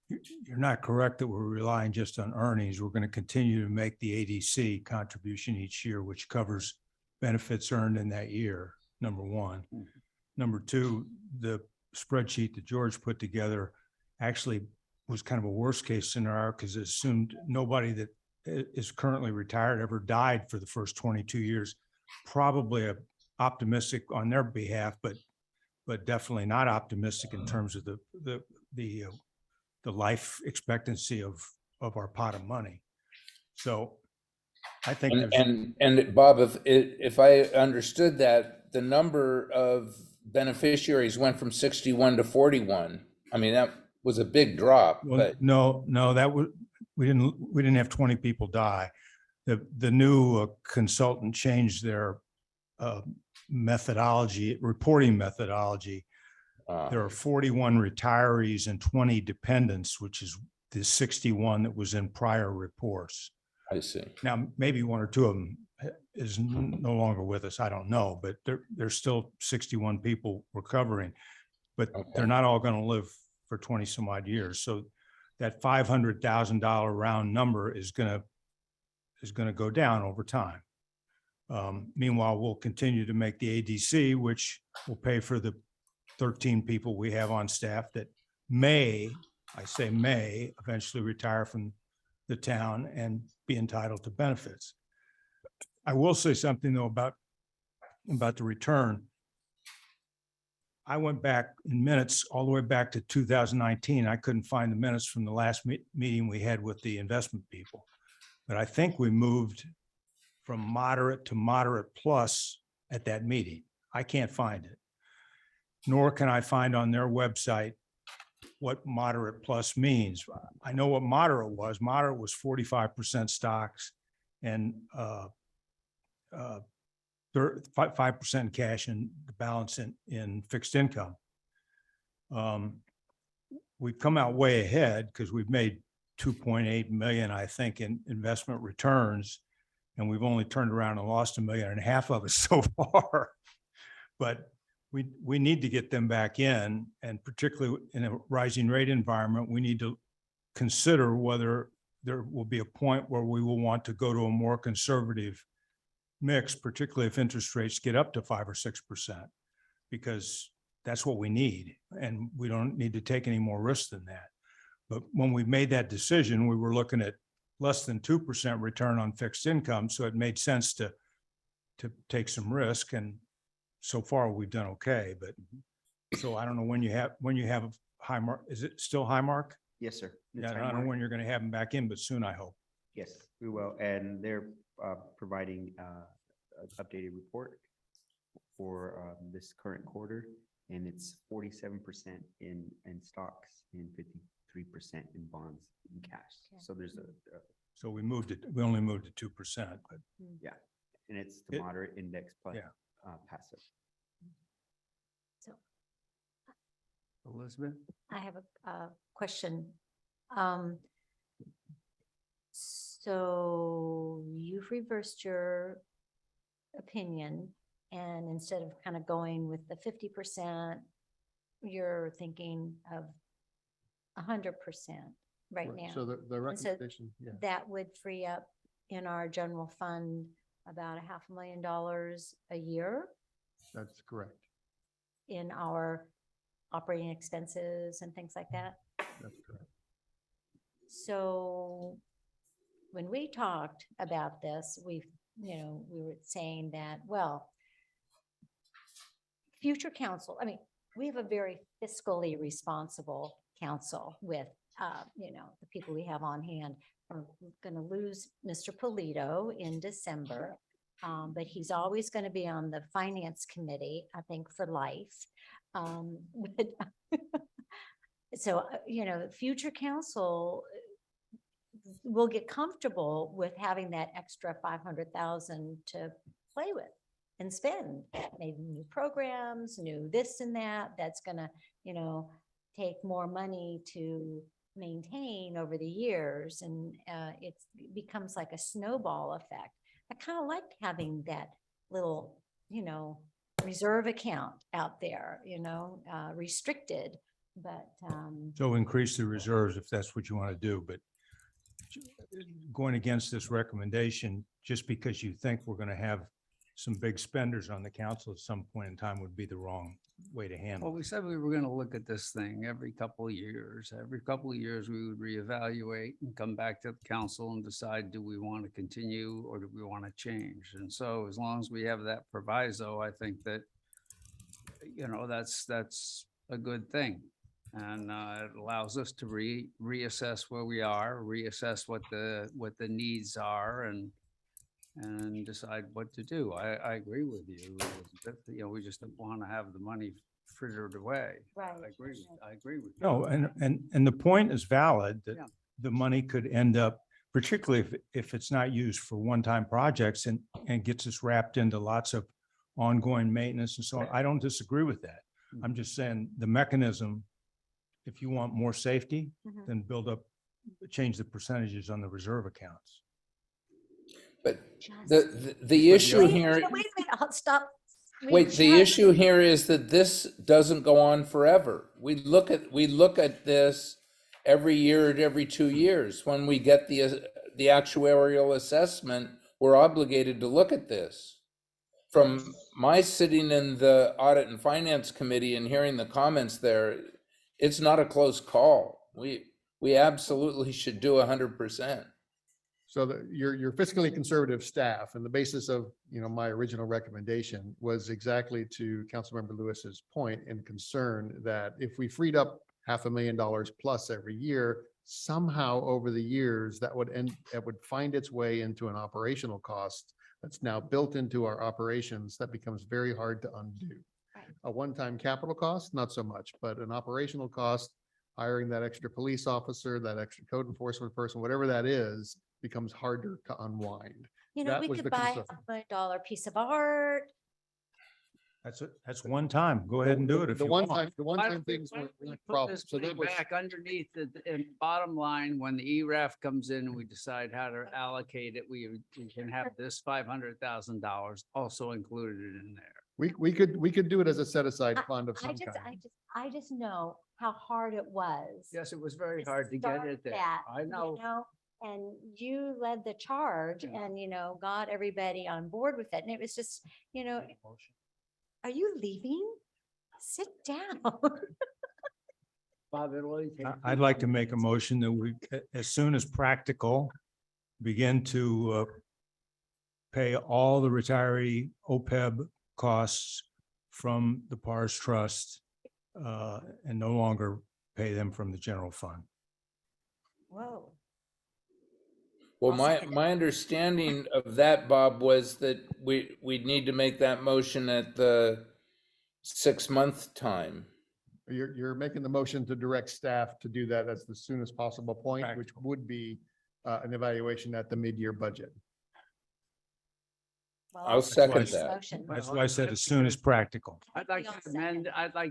you're not correct that we're relying just on earnings. We're going to continue to make the ADC contribution each year, which covers benefits earned in that year, number one. Number two, the spreadsheet that George put together actually was kind of a worst case scenario because it assumed nobody that is currently retired ever died for the first 22 years. Probably optimistic on their behalf, but definitely not optimistic in terms of the life expectancy of our pot of money. So I think And Bob, if I understood that, the number of beneficiaries went from 61 to 41. I mean, that was a big drop, but no, that was, we didn't have 20 people die. The new consultant changed their methodology, reporting methodology. There are 41 retirees and 20 dependents, which is the 61 that was in prior reports. I see. Now, maybe one or two of them is no longer with us. I don't know, but there's still 61 people recovering, but they're not all going to live for 20 some odd years. So that $500,000 round number is going to go down over time. Meanwhile, we'll continue to make the ADC, which will pay for the 13 people we have on staff that may eventually retire from the town and be entitled to benefits. I will say something though about the return. I went back in minutes all the way back to 2019. I couldn't find the minutes from the last meeting we had with the investment people, but I think we moved from moderate to moderate plus at that meeting. I can't find it, nor can I find on their website what moderate plus means. I know what moderate was. Moderate was 45% stocks and 5% cash and the balance in fixed income. We've come out way ahead because we've made 2.8 million, I think, in investment returns, and we've only turned around and lost 1.5 million of it so far. But we need to get them back in, and particularly in a rising rate environment, we need to consider whether there will be a point where we will want to go to a more conservative mix, particularly if interest rates get up to 5 or 6%, because that's what we need. And we don't need to take any more risk than that. But when we made that decision, we were looking at less than 2% return on fixed income. So it made sense to take some risk. And so far we've done okay, but so I don't know when you have a high mark. Is it still high mark? Yes, sir. Yeah, I don't know when you're going to have them back in, but soon, I hope. Yes, we will. And they're providing an updated report for this current quarter, and it's 47% in stocks and 53% in bonds and cash. So there's so we only moved it 2%, but yeah, and it's the moderate index plus passive. So Elizabeth? I have a question. So you've reversed your opinion, and instead of kind of going with the 50%, you're thinking of 100% right now. So the And so recommendation, yeah. that would free up in our general fund about $500,000 a year That's correct. in our operating expenses and things like that. That's correct. So when we talked about this, we were saying that, well, future council, I mean, we have a very fiscally responsible council with, the people we have on hand. We're going to lose Mr. Polito in December, but he's always going to be on the finance committee, I think, for life. So, future council will get comfortable with having that extra 500,000 to play with and spend. Maybe new programs, new this and that. That's gonna, take more money to maintain over the years, and it becomes like a snowball effect. I kind of like having that little, reserve account out there, restricted, But, So increase the reserves if that's what you want to do, but going against this recommendation, just because you think we're going to have some big spenders on the council at some point in time would be the wrong way to handle Well, it. we said we were gonna look at this thing every couple of years. Every couple of years, we would reevaluate and come back to the council and decide, do we want to continue or do we want to change? And so as long as we have that proviso, I think that, that's a good thing. And it allows us to reassess where we are, reassess what the needs are and decide what to do. I agree with you. We just don't want to have the money frittered away. Right. I agree with you. No, and the point is valid that Yeah. the money could end up, particularly if it's not used for one-time projects and gets us wrapped into lots of ongoing maintenance and so on. I don't disagree with that. I'm just saying the mechanism, if you want more safety, Mhm. then change the percentages on the reserve accounts. But Just- the issue Wait, here, wait a minute, I'll stop. wait, the issue here is that this doesn't go on forever. We look at this every year and every 2 years. When we get the actuarial assessment, we're obligated to look at this. From my sitting in the Audit and Finance Committee and hearing the comments there, it's not a close call. We absolutely should do 100%. So your fiscally conservative staff and the basis of, my original recommendation was exactly to Councilmember Lewis's point and concern that if we freed up $500,000 plus every year, somehow over the years, that would find its way into an operational cost that's now built into our operations that becomes very hard to undo. Right. A one-time capital cost, not so much, but an operational cost, hiring that extra police officer, that extra code enforcement person, whatever that is, becomes harder to unwind. That We was could the buy concern. $1 piece of art. That's one time. Go ahead and do it if The you one want. time, the Why one-time don't we- things why were don't we not put problems. this So that thing was, back underneath the bottom line, when the ERAF comes in and we decide how to allocate it, we can have this $500,000 also included in there. we could do it as a set-aside fund of I some just, kind. I just know how hard it was. Yes, it was very hard to get start it there. that, I know. And you led the charge and, got everybody on board with it. And it was just, are you leaving? Sit down. Bob Italy. I'd like to make a motion that we, as soon as practical, begin to pay all the retiree OPEB costs from the PARS Trust and no longer pay them from the general fund. Whoa. Well, I'll my, second it. my understanding of that, Bob, was that we'd need to make that motion at the 6-month time. You're making the motion to direct staff to do that as the soonest possible point, which would be an evaluation at the mid-year budget. Well, I'll second this that. motion. That's why I said as soon as practical. I'd like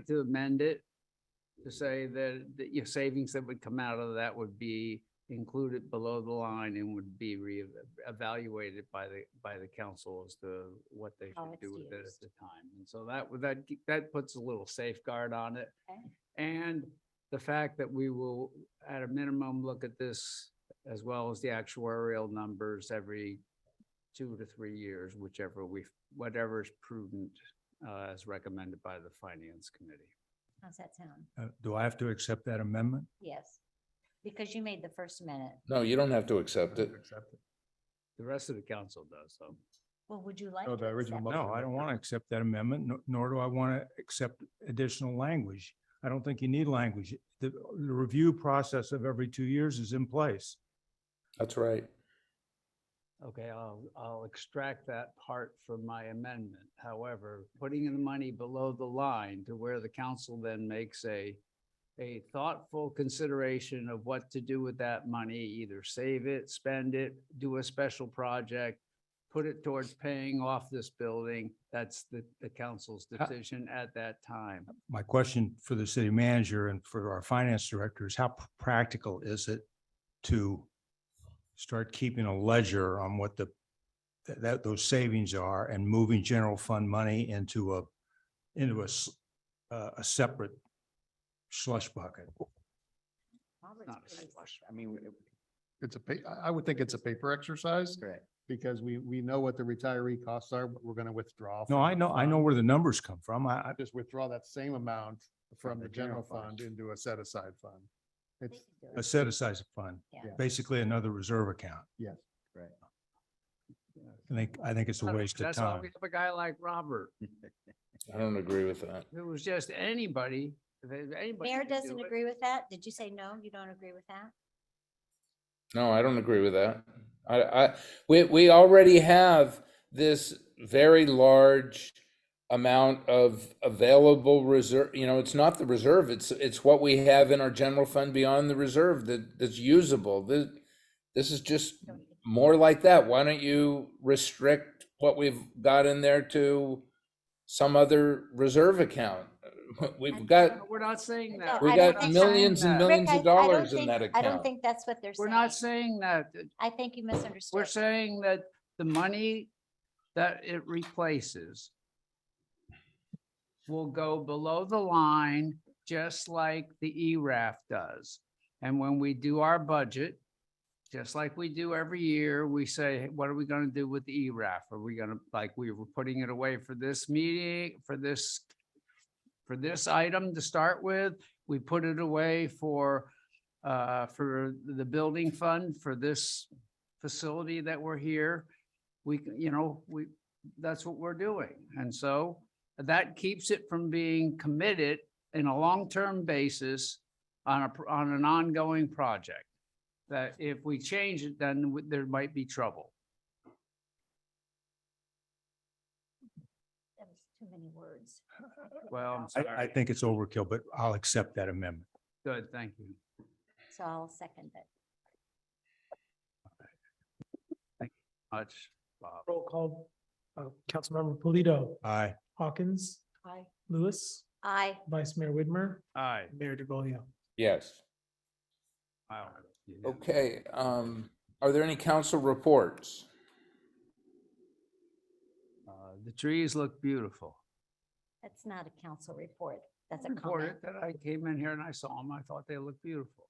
to amend it to say that your savings that would come out of that would be included below the line and would be evaluated by the council as to what they How should it's do with it at used. the time. And so that puts a little safeguard on it. Okay. And the fact that we will, at a minimum, look at this as well as the actuarial numbers every 2 to 3 years, whatever is prudent, as recommended by the Finance Committee. How's that sound? Do I have to accept that amendment? Yes, because you made the first minute. No, you don't have to accept it. The rest of the council does, so. Well, would you like? No, to the original accept motion. No, I don't want to accept that amendment, nor do I want to accept additional language. I don't think you need language. The review process of every 2 years is in place. That's right. Okay, I'll extract that part from my amendment. However, putting in the money below the line to where the council then makes a thoughtful consideration of what to do with that money, either save it, spend it, do a special project, put it towards paying off this building. That's the council's decision at that time. My question for the city manager and for our finance director is how practical is it to start keeping a ledger on what those savings are and moving general fund money into a separate slush bucket. Not a slush. I mean, It's I would think it's a paper exercise correct. because we know what the retiree costs are, but we're going to withdraw. No, from I the know fund. where the numbers come from. I Just withdraw that same amount from the general fund into a set aside fund. It's, a set aside fund, Yeah. basically another reserve account. yes. Right. I think it's a waste of That's why we time. have a guy like Robert. I don't agree with that. If it was just anybody, if anybody. Mayor could do doesn't it. agree with that? Did you say no? You don't agree with that? No, I don't agree with that. We already have this very large amount of available reserve. You know, it's not the reserve, it's what we have in our general fund beyond the reserve that's usable. This is just more like that. Why don't you restrict what we've got in there to some other reserve account? We've got, We're not saying No, that. we I don't got think millions so. and Rick, millions Rick, of dollars in think- that I don't account. think that's what they're We're saying. not saying that. I think you misunderstood. We're saying that the money that it replaces will go below the line, just like the ERAF does. And when we do our budget, just like we do every year, we say, what are we gonna do with the ERAF? Are we gonna, like, we were putting it away for this meeting, for this item to start with? We put it away for the building fund for this facility that we're here. That's what we're doing. And so that keeps it from being committed in a long-term basis on an ongoing project. That if we change it, then there might be trouble. That was too many words. Well, I'm I sorry. think it's overkill, but I'll accept that amendment. Good, thank you. So I'll second it. Much, Bob. Roll call, Councilmember Polito, Aye. Hawkins, Aye. Lewis, Aye. Vice Mayor Widmer, Aye. Mayor DeGolia. Yes. Wow. Okay, are there any council reports? The trees look beautiful. That's not a council report. That's a Reported comment. that I came in here and I saw them. I thought they looked beautiful.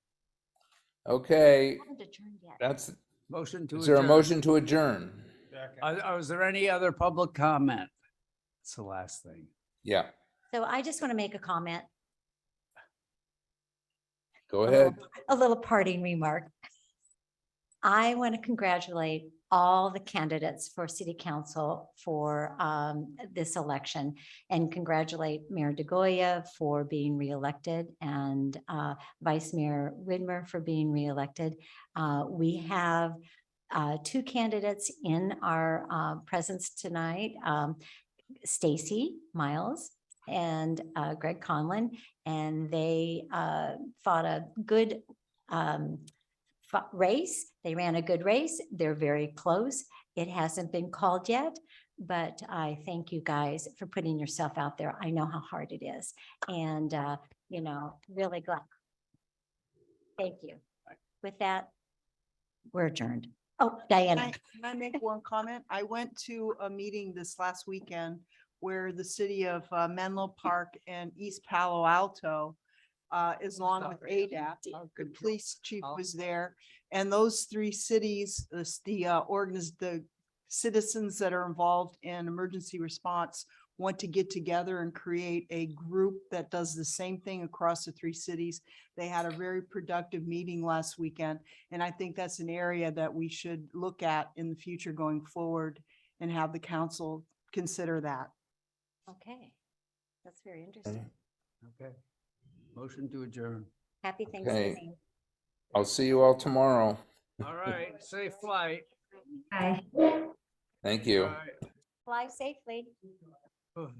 Okay, Haven't adjourned yet. that's, Motion to is there a adjourn. motion to adjourn? Is there any other public comment? It's the last thing. Yeah, So I just want to make a comment. go ahead. A little parting remark. I want to congratulate all the candidates for city council for this election and congratulate Mayor DeGolia for being reelected and Vice Mayor Widmer for being reelected. We have two candidates in our presence tonight, Stacy Miles and Greg Conlon, and they fought a good race. They ran a good race. They're very close. It hasn't been called yet, but I thank you guys for putting yourself out there. I know how hard it is and, really glad. Thank you. With that, we're adjourned. Oh, Diana. Can I make one comment? I went to a meeting this last weekend where the city of Menlo Park and East Palo Alto, is along with ADAP, the police chief was there. And those three cities, the citizens that are involved in emergency response want to get together and create a group that does the same thing across the three cities. They had a very productive meeting last weekend. And I think that's an area that we should look at in the future going forward and have the council consider that. Okay. That's very interesting. Okay. Motion to adjourn. Happy Thanksgiving. I'll see you all tomorrow. All right, safe flight. Bye. Thank you. All right. Fly safely. Ugh.